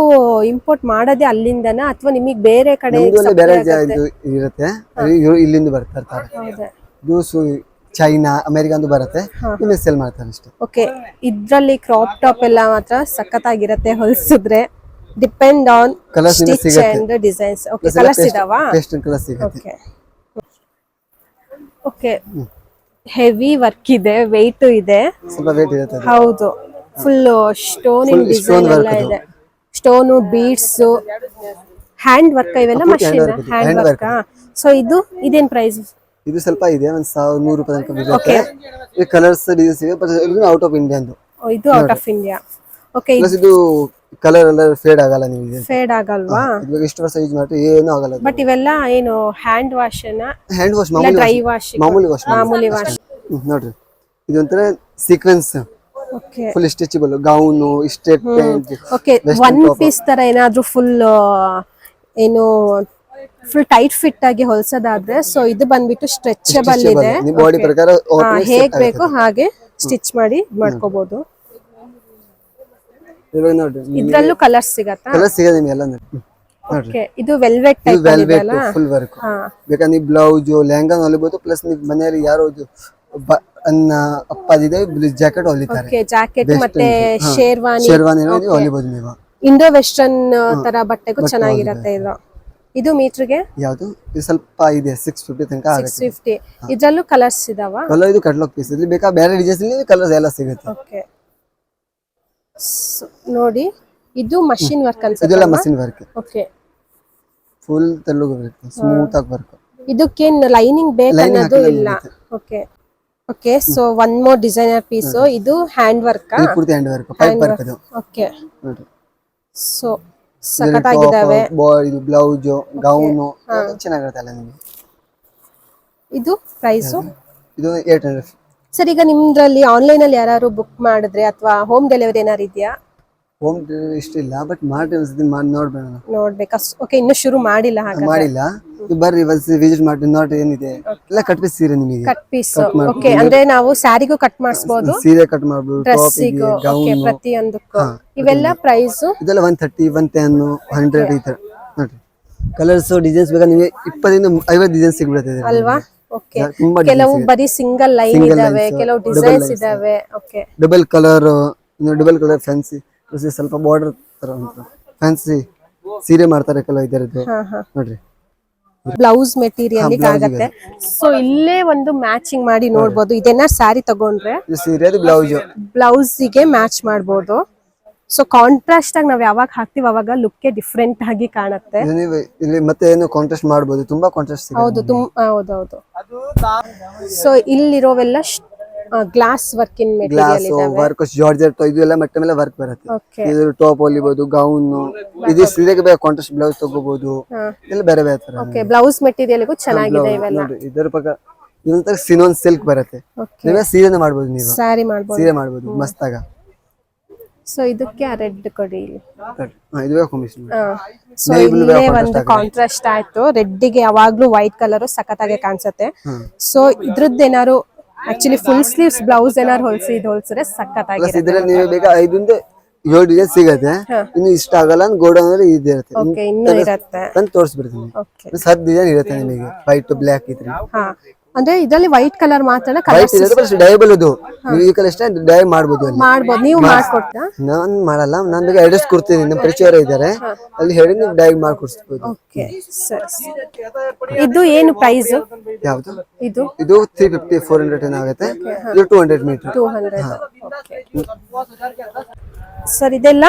ಇಂಪೋರ್ಟ್ ಮಾಡೋದೇ ಅಲ್ಲಿಂದನಾ ಅಥವಾ ನಿಮಗೆ ಬೇರೆ ಕಡೆ ಬೇರೆ ಇದು ಇರುತ್ತೆ, ಇಲ್ಲಿಂದ ಬರ್ತಾರೆ. ಜ್ಯೂಸು ಚೈನಾ, ಅಮೆರಿಕ ಅಂತ ಬರುತ್ತೆ, ನಿಮಗೆ ಸೆಲ್ ಮಾಡ್ತಾರೆ ಅಷ್ಟೇ. ಓಕೆ, ಇದ್ರಲ್ಲಿ ಕ್ರಾಪ್ ಟಾಪ್ ಎಲ್ಲ ಮಾತ್ರ ಸಖತ್ತಾಗಿರುತ್ತೆ ಹೊಲಿಸಿದ್ರೆ. Depend on stitch and designs. Okay, colours ಇದಾವಾ? ಪೇಸ್ಟಲ್ ಕಲರ್ ಸಿಗುತ್ತೆ. ಓಕೆ, ಹೆವಿ ವರ್ಕ್ ಇದೆ, ವೆಯ್ಟ್ ಇದೆ, ಸ್ವಲ್ಪ ವೇಟ್ ಇರುತ್ತೆ. ಹೌದು, ಫುಲ್ ಸ್ಟೋನ್ ಇನ್ ಡಿಸೈನ್ ಎಲ್ಲ ಇದೆ. ಸ್ಟೋನು, ಬೀಡ್ಸ್, ಹ್ಯಾಂಡ್ ವರ್ಕ್ ಇವೆಲ್ಲ ಮಷೀನ್ ಹ್ಯಾಂಡ್ ವರ್ಕ್. ಸೊ ಇದೇನ್ ಪ್ರೈಸ್? ಇದು ಸ್ವಲ್ಪ ಇದೆ, 1,100 ರೂಪಾಯಿ ತನಕ ಬೀಳುತ್ತೆ. ಈ ಕಲರ್ಸ್ ಡಿಸೈನ್ಸ್ ಇದೆ, ಬಟ್ ಇದು ಔಟ್ ಆಫ್ ಇಂಡಿಯಾ ಅಂದು. ಇದು out of India. Okay, plus ಇದು ಕಲರ್ ಎಲ್ಲ ಫೇಡ್ ಆಗಲ್ಲ ನಿಮಗೆ. ಫೇಡ್ ಆಗಲ್ವಾ? ಇವಾಗ ಎಷ್ಟು ವರ್ಷ ಯೂಸ್ ಮಾಡ್ತೀವಿ ಏನು ಆಗಲ್ಲ. ಬಟ್ ಇವೆಲ್ಲ ಏನು hand wash hand wash, dry wash? ಮಾಮೂಲಿ ವಾಶ್. ನೋಡ್ರಿ, ಇದು ಒಂಥರ sequence, okay, full stretchable gown, step pant. Okay, one piece ತರ ಏನಾದ್ರೂ ಫುಲ್ ಏನು ಫುಲ್ ಟೈಟ್ ಫಿಟ್ ಆಗಿ ಹೊಲ್ಸೋದಾದ್ರೆ, ಸೊ ಇದು ಬಂದ್ಬಿಟ್ಟು ಸ್ಟ್ರೆಚಬಲ್ ಇದೆ. ಬಾಡಿ ಪ್ರಕಾರ ಹೇಗ್ ಬೇಕು ಹಾಗೆ ಸ್ಟಿಚ್ ಮಾಡಿ ಮಾಡ್ಕೋಬಹುದು. ಇವಾಗ ನೋಡ್ರಿ, ಇದ್ರಲ್ಲೂ ಕಲರ್ಸ್ ಸಿಗತ್ತಾ? ಕಲರ್ ಸಿಗೋದು ನಿಮಗೆಲ್ಲ ನೋಡ್ರಿ. ಓಕೆ, ಇದು ವೆಲ್ವೆಟ್ ಟೈಪ್ ಇದೆ ಅಲ್ಲ? Full work. ಬೇಕಾದ್ರೆ ನೀವು ಬ್ಲೌಸ್, ಲೆಹಂಗಾ ಹೊಲಿಬಹುದು. ಪ್ಲಸ್ ನೀವು ಮನೆಯಲ್ಲಿ ಯಾರೋ ಅನ್ನ ಅಪ್ಪದಿದೆ ಜಾಕೆಟ್ ಹೊಲಿತಾರೆ. ಓಕೆ, ಜಾಕೆಟ್ ಮತ್ತೆ ಶೇರ್ವಾನಿ ಹೊಲಿಬಹುದು ನೀವು. ಇಂಡೋ ವೆಸ್ಟರ್ನ್ ತರ ಬಟ್ಟೆಗೂ ಚೆನ್ನಾಗಿರುತ್ತೆ ಇದು. ಇದು ಮೀಟರ್ಗೆ ಯಾವುದು? ಇದು ಸ್ವಲ್ಪ ಇದೆ, 650 ತನಕ ಆಗುತ್ತೆ. 650. ಇದ್ರಲ್ಲೂ ಕಲರ್ಸ್ ಇದಾವ? ಕಲರ್ ಇದು ಕಟ್ಲಾಗ್ ಪೀಸ್. ಇಲ್ಲಿ ಬೇಕಾ ಬೇರೆ ಡಿಸೈನ್ಸ್ ಅಲ್ಲಿ ಕಲರ್ಸ್ ಎಲ್ಲ ಸಿಗುತ್ತೆ. ಓಕೆ, ನೋಡಿ ಇದು ಮಷಿನ್ ವರ್ಕ್ ಅನ್ಸುತ್ತೆ. ಇದೆಲ್ಲ ಮಷಿನ್ ವರ್ಕ್. ಓಕೆ, ಫುಲ್ ತೆಳುಗೆ ಬರುತ್ತೆ, ಸ್ಮೂತ್ ಆಗಿ ವರ್ಕ್. ಇದಕ್ಕೇನ್ ಲೈನಿಂಗ್ ಬೇಕನ್ನೋದು ಇಲ್ಲ. Okay okay, so one more designer piece. ಇದು ಹ್ಯಾಂಡ್ ವರ್ಕ್? ಇದು ಪೂರ್ತಿ ಹ್ಯಾಂಡ್ ವರ್ಕ್, ಪೈಪ್ ವರ್ಕ್ ಇದು. ಓಕೆ, ಸೊ ಸಖತ್ತಾಗಿದಾವೆ. ಇದು ಬ್ಲೌಸ್, ಗೌನ್ ಚೆನ್ನಾಗಿರುತ್ತೆ ಅಲ್ಲ ನಿಮಗೆ. ಇದು ಪ್ರೈಸ್? ಇದು 800. ಸರ್, ಈಗ ನಿಮ್ದ್ರಲ್ಲಿ ಆನ್ಲೈನ್ ಅಲ್ಲಿ ಯಾರು ಬುಕ್ ಮಾಡಿದ್ರೆ ಅಥವಾ ಹೋಮ್ ಡೆಲಿವರಿ ಏನಾರು ಇದೆಯಾ? ಹೋಮ್ ಡೆಲಿವರಿ ಇಷ್ಟಿಲ್ಲ, ಬಟ್ ಮಾಡಿ ನೋಡ್ಬೇಡ. ನೋಡ್ಬೇಕಾ? ಓಕೆ, ಇನ್ನು ಶುರು ಮಾಡಿಲ್ಲ ಹಾಗಾದ್ರೆ? ಮಾಡಿಲ್ಲ. ಬರ್ರಿ ವಿಸಿಟ್ ಮಾಡಿ ನೋಡಿ ಏನಿದೆ ಎಲ್ಲ. ಕಟ್ ಪೀಸ್ ಸೀರೆ ನಿಮಗೆ. Cut piece. ಓಕೆ, ಅಂದ್ರೆ ನಾವು ಸ್ಯಾರಿಗೂ ಕಟ್ ಮಾಡಿಸಬಹುದು, ಸೀರೆ ಕಟ್ ಮಾಡಬಹುದು, ಡ್ರೆಸ್ಸಿಗೂ, ಓಕೆ, ಪ್ರತಿಯೊಂದಕ್ಕೂ. ಇವೆಲ್ಲ ಪ್ರೈಸ್? ಇದೆಲ್ಲ 130, 110, 100 ಈ ತರ ನೋಡ್ರಿ. ಕಲರ್ಸ್, ಡಿಸೈನ್ಸ್ ಬೇಕಾ ನಿಮಗೆ 20 ಇಂದ 50 ಡಿಸೈನ್ ಸಿಗ್ಬಿಡುತ್ತೆ ಅಲ್ವಾ? ಓಕೆ, ಕೆಲವು ಬರೀ ಸಿಂಗಲ್ ಲೈನ್ ಇದಾವೆ, ಕೆಲವು ಡಿಸೈನ್ಸ್ ಇದಾವೆ. ಓಕೆ, ಡಬಲ್ ಕಲರ್ ಫ್ಯಾನ್ಸಿ, ಸ್ವಲ್ಪ ಬಾರ್ಡರ್ ತರ ಫ್ಯಾನ್ಸಿ ಸೀರೆ ಮಾಡ್ತಾರೆ ಕೆಲವು ಇದರದ್ದು ನೋಡ್ರಿ. ಬ್ಲೌಸ್ ಮೆಟೀರಿಯಲ್ ಆಗುತ್ತೆ. ಸೊ ಇಲ್ಲೇ ಒಂದು ಮ್ಯಾಚಿಂಗ್ ಮಾಡಿ ನೋಡ್ಬೋದು. ಇದನ್ನ ಸ್ಯಾರಿ ತಗೊಂಡ್ರೆ ಬ್ಲೌಸ್ ಗೆ ಮ್ಯಾಚ್ ಮಾಡ್ಬೋದು. ಸೊ ಕಾಂಟ್ರಾಸ್ಟ್ ಆಗಿ ನಾವ್ ಯಾವಾಗ ಹಾಕ್ತಿವಿ ಅವಾಗ ಲುಕ್ ಡಿಫ್ರೆಂಟ್ ಆಗಿ ಕಾಣುತ್ತೆ. ಇಲ್ಲಿ ಮತ್ತೆ ಏನು ಕಾಂಟ್ರಾಸ್ಟ್ ಮಾಡಬಹುದು, ತುಂಬಾ ಕಾಂಟ್ರಾಸ್ಟ್. ಹೌದು, ಹೌದೌದು. ಸೊ ಇಲ್ಲಿರೋವೆಲ್ಲ ಗ್ಲಾಸ್ ವರ್ಕ್ ಇನ್ ಮೆಟೀರಿಯಲ್ ಇದಾವೆ. ವರ್ಕ್ ಜಾರ್ಜೆಟ್ ಇದೆಲ್ಲ ಮತ್ತೆ ಮೇಲೆ ವರ್ಕ್ ಬರುತ್ತೆ. ಇದು ಟಾಪ್ ಹೊಲಿಬಹುದು, ಗೌನ್, ಇದು ಸೀರೆಗೆ ಬೇರೆ ಕಾಂಟ್ರಾಸ್ಟ್ ಬ್ಲೌಸ್ ತಗೋಬಹುದು. ಎಲ್ಲ ಬೇರೆ ಬೇರೆ ತರ. ಓಕೆ, ಬ್ಲೌಸ್ ಮೆಟೀರಿಯಲ್ ಗೂ ಚೆನ್ನಾಗಿದೆ ಇವೆಲ್ಲ. ಇದರ ಪ್ರಕಾರ ಇದೊಂತರ ಸಿನೋನ್ ಸಿಲ್ಕ್ ಬರುತ್ತೆ. ನೀವೇ ಸೀರೆನ ಮಾಡಬಹುದು, ನೀವು ಸಾರಿ ಮಾಡಬಹುದು, ಸೀರೆ ಮಾಡಬಹುದು ಮಸ್ತಾಗ. ಸೊ ಇದಕ್ಕೆ ರೆಡ್ ಕೊಡಿ ಇಲ್ಲಿ. ಇದುವೇ ಕಾಂಬಿನೇಷನ್. ಸೊ ಇಲ್ಲೇ ಒಂದು ಕಾಂಟ್ರಾಸ್ಟ್ ಆಯ್ತು. ರೆಡ್ ಗೆ ಯಾವಾಗ್ಲೂ ವೈಟ್ ಕಲರ್ ಸಖತ್ತಾಗಿ ಕಾಣಿಸುತ್ತೆ. ಸೊ ಇದ್ರದ್ದು ಏನಾರು ಆಕ್ಚುಲಿ ಫುಲ್ ಸ್ಲೀವ್ಸ್ ಬ್ಲೌಸ್ ಏನಾರು ಹೊಲ್ಸಿದ್ರೆ ಸಖತ್ತಾಗಿರುತ್ತೆ. ಇದ್ರಲ್ಲಿ ನೀವು ಬೇಗ 5 ಇಂದ 7 ಡಿಸೈನ್ ಸಿಗುತ್ತೆ. ಇನ್ನು ಇಷ್ಟ ಆಗಲ್ಲ ಅಂತ ಗೋಡೌನ್ ಅಲ್ಲಿ ಇರುತ್ತೆ. ಓಕೆ, ಇನ್ನೂ ಇರುತ್ತೆ ಅಂತ ತೋರಿಸ್ಬಿಡ್ತೀನಿ. 10 ಡಿಸೈನ್ ಇರುತ್ತೆ ನಿಮಗೆ. ವೈಟ್, ಬ್ಲಾಕ್ ಇದ್ರೆ ಅಂದ್ರೆ ಇದರಲ್ಲಿ ವೈಟ್ ಕಲರ್ ಮಾತ್ರ ವೈಟ್ ಇರೋದು ಬಟ್ ಡೈಬಲ್ ಅದು ನೀವು ಈ ಕಲರ್ ಇಷ್ಟ ಡೈ ಮಾಡ್ಬೋದು ಅಲ್ಲಿ ಮಾಡ್ಬೋದು. ನೀವು ಮಾಡ್ಕೊಡ್ತಾ? ನಾನ್ ಮಾಡಲ್ಲ, ನಾನು ಬೇಗ ಅಡ್ರೆಸ್ ಕೊಡ್ತೀನಿ, ನಮ್ಮ ಪರಿಚಯ ಇದ್ದಾರೆ, ಅಲ್ಲಿ ಹೇಳಿ ನೀವು ಡೈ ಮಾಡ್ಕೊಡ್ಸ್ಬೋದು. ಓಕೆ ಸರಿ. ಇದು ಏನು ಪ್ರೈಸ್? ಯಾವುದು ಇದು ಇದು 350 400 ಆಗುತ್ತೆ. ಇದು 200 ಮೀಟರ್ 200. ಸರ್ ಇದೆಲ್ಲ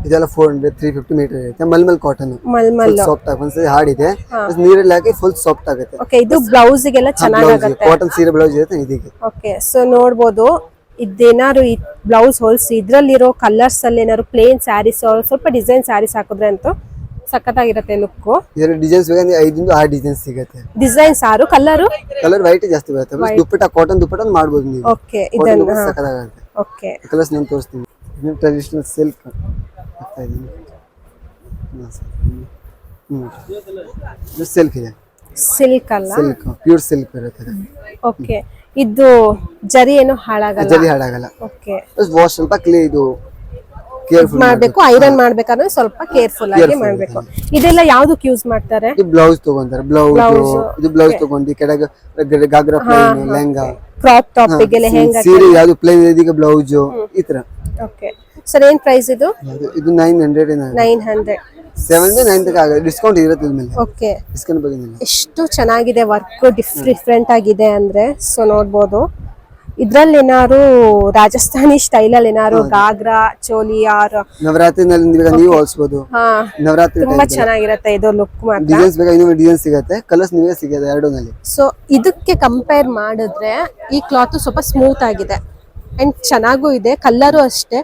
400 350 ಮೀಟರ್ ಇರುತ್ತೆ. ಮಲ್ಮಲ್ ಕಾಟನ್, ಮಲ್ಮಲ್ ಸಾಫ್ಟ್ ಆಗಿ ಒಂದ್ಸರಿ ಹಾಡಿದೆ, ನೀರಲ್ಲಿ ಹಾಕಿ ಫುಲ್ ಸಾಫ್ಟ್ ಆಗುತ್ತೆ. ಓಕೆ, ಇದು ಬ್ಲೌಸ್ ಗೆಲ್ಲ ಚೆನ್ನಾಗುತ್ತೆ. ಕಾಟನ್ ಸೀರೆ ಬ್ಲೌಸ್ ಇರುತ್ತೆ ಇದಕ್ಕೆ. ಓಕೆ, ಸೊ ನೋಡ್ಬೋದು ಇದೇನಾದ್ರು ಈ ಬ್ಲೌಸ್ ಹೋಲ್ಸಿ ಇದ್ರಲ್ಲಿರೋ ಕಲರ್ಸ್ ಅಲ್ಲಿ ಏನಾದ್ರು ಪ್ಲೇನ್ ಸ್ಯಾರೀಸ್ ಸ್ವಲ್ಪ ಡಿಸೈನ್ ಸ್ಯಾರೀಸ್ ಹಾಕಿದ್ರೆ ಅಂತೂ ಸಖತ್ತಾಗಿರುತ್ತೆ ಲುಕ್. ಇದರ ಡಿಸೈನ್ಸ್ ಬೇಕಾದ್ರೆ 5 ಇಂದ 6 ಡಿಸೈನ್ಸ್ ಸಿಗುತ್ತೆ. ಡಿಸೈನ್ಸ್ ಆರು ಕಲರ್ ವೈಟ್ ಜಾಸ್ತಿ ಬರುತ್ತೆ. ದುಪ್ಪಟ್ಟ ಕಾಟನ್ ದುಪ್ಪಟ್ಟ ಮಾಡ್ಬೋದು ನೀವು. ಓಕೆ, ಇದನ್ನ ಸಖತ್ತಾಗುತ್ತೆ. ಓಕೆ, ಕಲರ್ಸ್ ನಾನು ತೋರಿಸ್ತೀನಿ. ಇದು ಟ್ರೆಡಿಷನಲ್ ಸಿಲ್ಕ್ ಆಗ್ತಾ ಇದೆ. ಇದು ಸಿಲ್ಕ್ ಇದೆ. ಸಿಲ್ಕ್ ಅಲ್ಲ, ಸಿಲ್ಕ್ ಪ್ಯೂರ್ ಸಿಲ್ಕ್ ಇರುತ್ತೆ. ಓಕೆ, ಇದು ಜರಿ ಏನು ಹಾಳಾಗಲ್ಲ? ಜರಿ ಹಾಳಾಗಲ್ಲ. ಓಕೆ, ವಾಶ್ ಸ್ವಲ್ಪ ಕ್ಲೀನ್ ಇದು ಕೇರ್ಫುಲ್ ಮಾಡ್ಬೇಕು. ಐರನ್ ಮಾಡ್ಬೇಕಾದ್ರೆ ಸ್ವಲ್ಪ ಕೇರ್ಫುಲ್ ಆಗಿ ಮಾಡ್ಬೇಕು. ಇದೆಲ್ಲ ಯಾವ್ದಕ್ಕೆ ಯೂಸ್ ಮಾಡ್ತಾರೆ? ಇದು ಬ್ಲೌಸ್ ತಗೊಂತಾರೆ. ಬ್ಲೌಸ್ ಇದು ಬ್ಲೌಸ್ ತಗೊಂಡು ಕೆಳಗೆ ghagra plain lehenga crop top ಗೆ ಲೆಹಂಗಾ ಸೀರೆ ಯಾವುದು ಪ್ಲೇನ್ ಇದೀಗ ಬ್ಲೌಸ್ ಈ ತರ. ಓಕೆ ಸರ್, ಏನ್ ಪ್ರೈಸ್ ಇದು? ಇದು 900 900. 790 ಆಗುತ್ತೆ. ಡಿಸ್ಕೌಂಟ್ ಇರುತ್ತೆ ಇದ್ಮೇಲೆ. ಓಕೆ, ಡಿಸ್ಕೌಂಟ್ ಬಗ್ಗೆ ಎಷ್ಟು ಚೆನ್ನಾಗಿದೆ ವರ್ಕ್, ಡಿಫ್ರೆಂಟ್ ಆಗಿದೆ ಅಂದ್ರೆ. ಸೊ ನೋಡ್ಬೋದು ಇದ್ರಲ್ಲಿ ಏನಾರು ರಾಜಸ್ಥಾನಿ ಸ್ಟೈಲ್ ಅಲ್ಲಿ ಏನಾರು ಗಾಗ್ರಾ ಚೋಲಿ ಆರ್ ನವರಾತ್ರಿನಲ್ಲಿ ನೀವು ಹೊಲ್ಸ್ಬೋದು. ನವರಾತ್ರಿ ತುಂಬಾ ಚೆನ್ನಾಗಿರುತ್ತೆ ಇದು ಲುಕ್ ಮಾತ್ರ. ಡಿಸೈನ್ಸ್ ಬೇಕಾ ಇನ್ನೂ ಡಿಸೈನ್ ಸಿಗುತ್ತೆ, ಕಲರ್ಸ್ ನಿಮಗೆ ಸಿಗುತ್ತೆ ಎರಡೂನಲ್ಲಿ. ಸೊ ಇದಕ್ಕೆ ಕಂಪೇರ್ ಮಾಡಿದ್ರೆ ಈ ಕ್ಲಾತ್ ಸ್ವಲ್ಪ ಸ್ಮೂತ್ ಆಗಿದೆ ಅಂಡ್ ಚೆನ್ನಾಗೂ ಇದೆ. ಕಲರು ಅಷ್ಟೇ,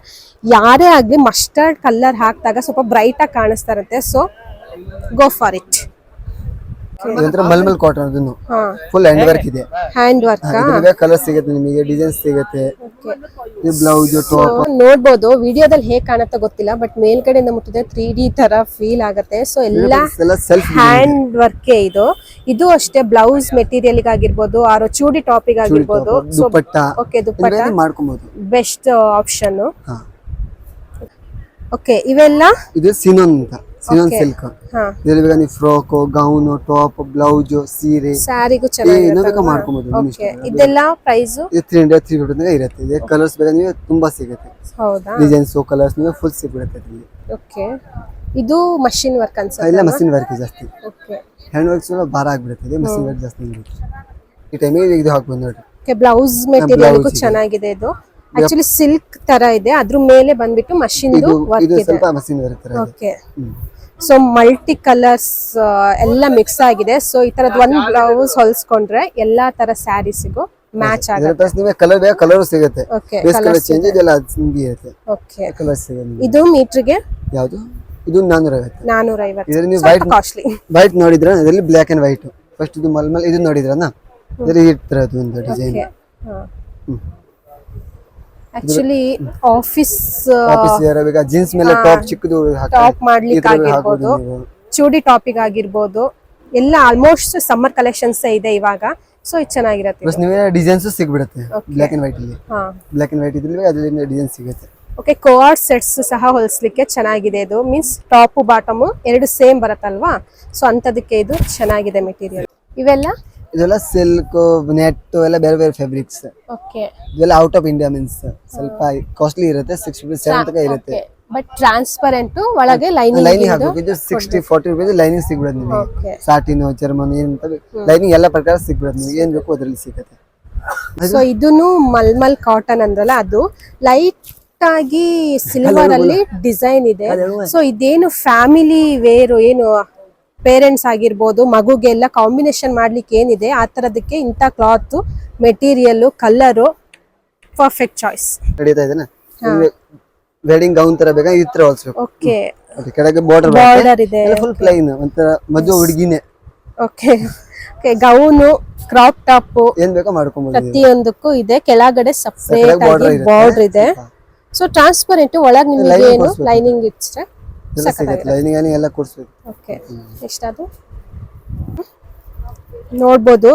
ಯಾರೇ ಆಗ್ಲಿ ಮಸ್ಟರ್ಡ್ ಕಲರ್ ಹಾಕಿದಾಗ ಸ್ವಲ್ಪ ಬ್ರೈಟ್ ಆಗಿ ಕಾಣಿಸ್ತಾ ಇರುತ್ತೆ. So go for it. ಇದೊಂಥರ ಮಲ್ಮಲ್ ಕಾಟನ್, ಅದನ್ನು ಫುಲ್ ಹ್ಯಾಂಡ್ ವರ್ಕ್ ಇದೆ. ಹ್ಯಾಂಡ್ ವರ್ಕ್ ಕಲರ್ ಸಿಗುತ್ತೆ ನಿಮಗೆ, ಡಿಸೈನ್ಸ್ ಸಿಗುತ್ತೆ. ಇದು ಬ್ಲೌಸ್ ಟಾಪ್ ನೋಡ್ಬೋದು. ವಿಡಿಯೋದಲ್ಲಿ ಹೇಗ್ ಕಾಣುತ್ತೆ ಗೊತ್ತಿಲ್ಲ, ಬಟ್ ಮೇಲ್ಗಡೆಯಿಂದ ಮುಟ್ಟಿದ್ರೆ 3D ತರ ಫೀಲ್ ಆಗುತ್ತೆ. ಸೊ ಎಲ್ಲ ಹ್ಯಾಂಡ್ ವರ್ಕ್ ಇದು. ಇದು ಅಷ್ಟೇ ಬ್ಲೌಸ್ ಮೆಟೀರಿಯಲ್ ಆಗಿರ್ಬೋದು, ಆರೋ ಚೂಡಿ ಟಾಪಿಗ್ ಆಗಿರ್ಬೋದು. ಓಕೆ, ದುಪ್ಪಟ್ಟ ಮಾಡ್ಕೊಬಹುದು. Best option. ಓಕೆ, ಇವೆಲ್ಲ ಇದು ಸಿನೋನ್ ಅಂತ, ಸಿನೋನ್ ಸಿಲ್ಕ್. ಇದರಲ್ಲಿ ನೀವು ಫ್ರಾಕ್, ಗೌನ್, ಟಾಪ್, ಬ್ಲೌಸ್, ಸೀರೆ, ಸ್ಯಾರಿಗೂ ಚೆನ್ನಾಗಿ ಮಾಡ್ಕೊಬಹುದು. ಓಕೆ, ಇದೆಲ್ಲ ಪ್ರೈಸ್ 300 350 ಇರುತ್ತೆ. ಇದೆ ಕಲರ್ಸ್ ಬೇಕಾದ್ರೆ ನೀವು ತುಂಬಾ ಸಿಗುತ್ತೆ. ಹೌದಾ? ಡಿಸೈನ್ಸ್ ಕಲರ್ಸ್ ನೀವು ಫುಲ್ ಸಿಗುತ್ತೆ ಇಲ್ಲಿ. ಓಕೆ, ಇದು ಮಷಿನ್ ವರ್ಕ್ ಅನ್ಸುತ್ತೆ. ಇಲ್ಲ, ಮಷಿನ್ ವರ್ಕ್ ಜಾಸ್ತಿ. ಓಕೆ, ಹ್ಯಾಂಡ್ ವರ್ಕ್ ಸ್ವಲ್ಪ ಭಾರ ಆಗಿಬಿಡುತ್ತೆ, ಮಷಿನ್ ವರ್ಕ್ ಜಾಸ್ತಿ ಇರುತ್ತೆ. ಈ ಟೈಮಿಗೆ ಇದು ಹಾಕ್ಬೋದು ನೋಡಿ. ಓಕೆ, ಬ್ಲೌಸ್ ಮೆಟೀರಿಯಲ್ ಚೆನ್ನಾಗಿದೆ. ಇದು ಆಕ್ಚುಲಿ ಸಿಲ್ಕ್ ತರ ಇದೆ, ಅದ್ರ ಮೇಲೆ ಬಂದ್ಬಿಟ್ಟು ಮಷಿನ್ ವರ್ಕ್ ಇದೆ. ಸ್ವಲ್ಪ ಮಷಿನ್ ವರ್ಕ್ ತರ ಇದೆ. ಓಕೆ, ಸೊ ಮಲ್ಟಿ ಕಲರ್ಸ್ ಎಲ್ಲ ಮಿಕ್ಸ್ ಆಗಿದೆ. ಸೊ ಈ ತರದ್ ಒಂದ್ ಬ್ಲೌಸ್ ಹೊಲ್ಸ್ಕೊಂಡ್ರೆ ಎಲ್ಲಾ ತರ ಸ್ಯಾರೀಸಿಗೂ ಮ್ಯಾಚ್ ಆಗುತ್ತೆ. ನಿಮಗೆ ಕಲರ್ ಬೇಕಾ ಕಲರ್ ಸಿಗುತ್ತೆ. ಓಕೆ, ಕಲರ್ ಚೇಂಜ್ ಇದೆಲ್ಲ ಇರುತ್ತೆ. ಓಕೆ, ಕಲರ್ ಸಿಗುತ್ತೆ. ಇದು ಮೀಟರ್ಗೆ ಯಾವುದು? ಇದು 450. 450. ಇದರಲ್ಲಿ ನೀವು ವೈಟ್ ಕಾಸ್ಟ್ಲಿ. ವೈಟ್ ನೋಡಿದ್ರೆ ಇದರಲ್ಲಿ ಬ್ಲಾಕ್ ಅಂಡ್ ವೈಟ್. ಫಸ್ಟ್ ಇದು ಮಲ್ಮಲ್ ಇದು ನೋಡಿದ್ರನಾ, ಇದರಲ್ಲಿ ಈ ತರದ್ದು ಒಂದು ಡಿಸೈನ್. ಆಕ್ಚುಲಿ ಆಫೀಸ್ ವೇರ್ ಬೇಕಾ, ಜೀನ್ಸ್ ಮೇಲೆ ಟಾಪ್ ಚಿಕ್ಕದು ಟಾಪ್ ಮಾಡ್ಲಿಕ್ಕೆ ಆಗಿರ್ಬೋದು, ಚೂಡಿ ಟಾಪಿಗ್ ಆಗಿರ್ಬೋದು, ಎಲ್ಲ ಆಲ್ಮೋಸ್ಟ್ ಸಮ್ಮರ್ ಕಲೆಕ್ಷನ್ಸ್ ಇದೆ ಇವಾಗ. ಸೊ ಇದು ಚೆನ್ನಾಗಿರುತ್ತೆ. ಪ್ಲಸ್ ನಿಮಗೆ ಡಿಸೈನ್ಸ್ ಸಿಗ್ಬಿಡುತ್ತೆ ಬ್ಲಾಕ್ ಅಂಡ್ ವೈಟ್ ಅಲ್ಲಿ. ಬ್ಲಾಕ್ ಅಂಡ್ ವೈಟ್ ಇದ್ರಲ್ಲಿ ಅದರಲ್ಲಿ ಡಿಸೈನ್ ಸಿಗುತ್ತೆ. ಓಕೆ, ಕೋಆರ್ಡ್ ಸೆಟ್ಸ್ ಸಹ ಹೊಲಿಸ್ಲಿಕ್ಕೆ ಚೆನ್ನಾಗಿದೆ. ಇದು ಮೀನ್ಸ್ ಟಾಪ್ ಬಾಟಮ್ ಎರಡು ಸೇಮ್ ಬರುತ್ತಲ್ವಾ, ಸೊ ಅಂತದಕ್ಕೆ ಇದು ಚೆನ್ನಾಗಿದೆ ಮೆಟೀರಿಯಲ್. ಇವೆಲ್ಲ ಇದೆಲ್ಲ ಸಿಲ್ಕ್, ನೆಟ್ ಎಲ್ಲ ಬೇರೆ ಬೇರೆ ಫ್ಯಾಬ್ರಿಕ್ಸ್. ಓಕೆ, ಇದೆಲ್ಲ ಔಟ್ ಆಫ್ ಇಂಡಿಯಾ ಮೀನ್ಸ್ ಸ್ವಲ್ಪ ಕಾಸ್ಟ್ಲಿ ಇರುತ್ತೆ. 650 ತನಕ ಇರುತ್ತೆ. ಬಟ್ ಟ್ರಾನ್ಸ್ಪರೆಂಟ್ ಒಳಗೆ ಲೈನಿಂಗ್ ಹಾಕಬೇಕು. ಇದು 60-40 ರೂಪಾಯಿ ಲೈನಿಂಗ್ ಸಿಗ್ಬಿಡುತ್ತೆ ನಿಮಗೆ. ಸಾಟಿನ್, ಚರ್ಮನ್ ಏನಂತ ಲೈನಿಂಗ್ ಎಲ್ಲ ಪ್ರಕಾರ ಸಿಗ್ಬಿಡುತ್ತೆ ನಿಮಗೆ, ಏನ್ ಬೇಕು ಅದರಲ್ಲಿ ಸಿಗುತ್ತೆ. ಸೊ ಇದನ್ನು ಮಲ್ಮಲ್ ಕಾಟನ್ ಅಂದ್ರಲ್ಲ, ಅದು ಲೈಟ್ ಆಗಿ ಸಿಲ್ವರ್ ಅಲ್ಲಿ ಡಿಸೈನ್ ಇದೆ. ಸೊ ಇದೇನು ಫ್ಯಾಮಿಲಿ ವೇರ್, ಏನು ಪೇರೆಂಟ್ಸ್ ಆಗಿರ್ಬೋದು, ಮಗುಗೆಲ್ಲ ಕಾಂಬಿನೇಷನ್ ಮಾಡ್ಲಿಕ್ಕೆ ಏನಿದೆ ಆ ತರದಕ್ಕೆ ಇಂಥ cloth material colour perfect choice. ನಡೀತಾ ಇದೆನಾ? ವೆಡ್ಡಿಂಗ್ ಗೌನ್ ತರ ಬೇಕಾ ಈ ತರ ಹೊಲ್ಸ್ಬೇಕು. ಓಕೆ, ಕೆಳಗೆ ಬಾರ್ಡರ್ ಇದೆ, ಫುಲ್ ಪ್ಲೈನ್ ಒಂತರ ಮದುವೆ ಹುಡುಗಿನೇ. Okay, okay, gown, crop top ಏನ್ ಬೇಕಾ ಮಾಡ್ಕೊಬಹುದು. ಪ್ರತಿಯೊಂದಕ್ಕೂ ಇದೆ. ಕೆಳಗಡೆ ಸಪರೇಟ್ ಆಗಿ ಬಾರ್ಡರ್ ಇದೆ. ಸೊ ಟ್ರಾನ್ಸ್ಪರೆಂಟ್, ಒಳಗೆ ನಿಮಗೆ ಏನು ಲೈನಿಂಗ್ ಇಷ್ಟೇ ಲೈನಿಂಗ್ ಎಲ್ಲ ಕೊಡ್ಸ್ಬೇಕು. ಓಕೆ, ಎಷ್ಟಾದ್ರು ನೋಡ್ಬೋದು.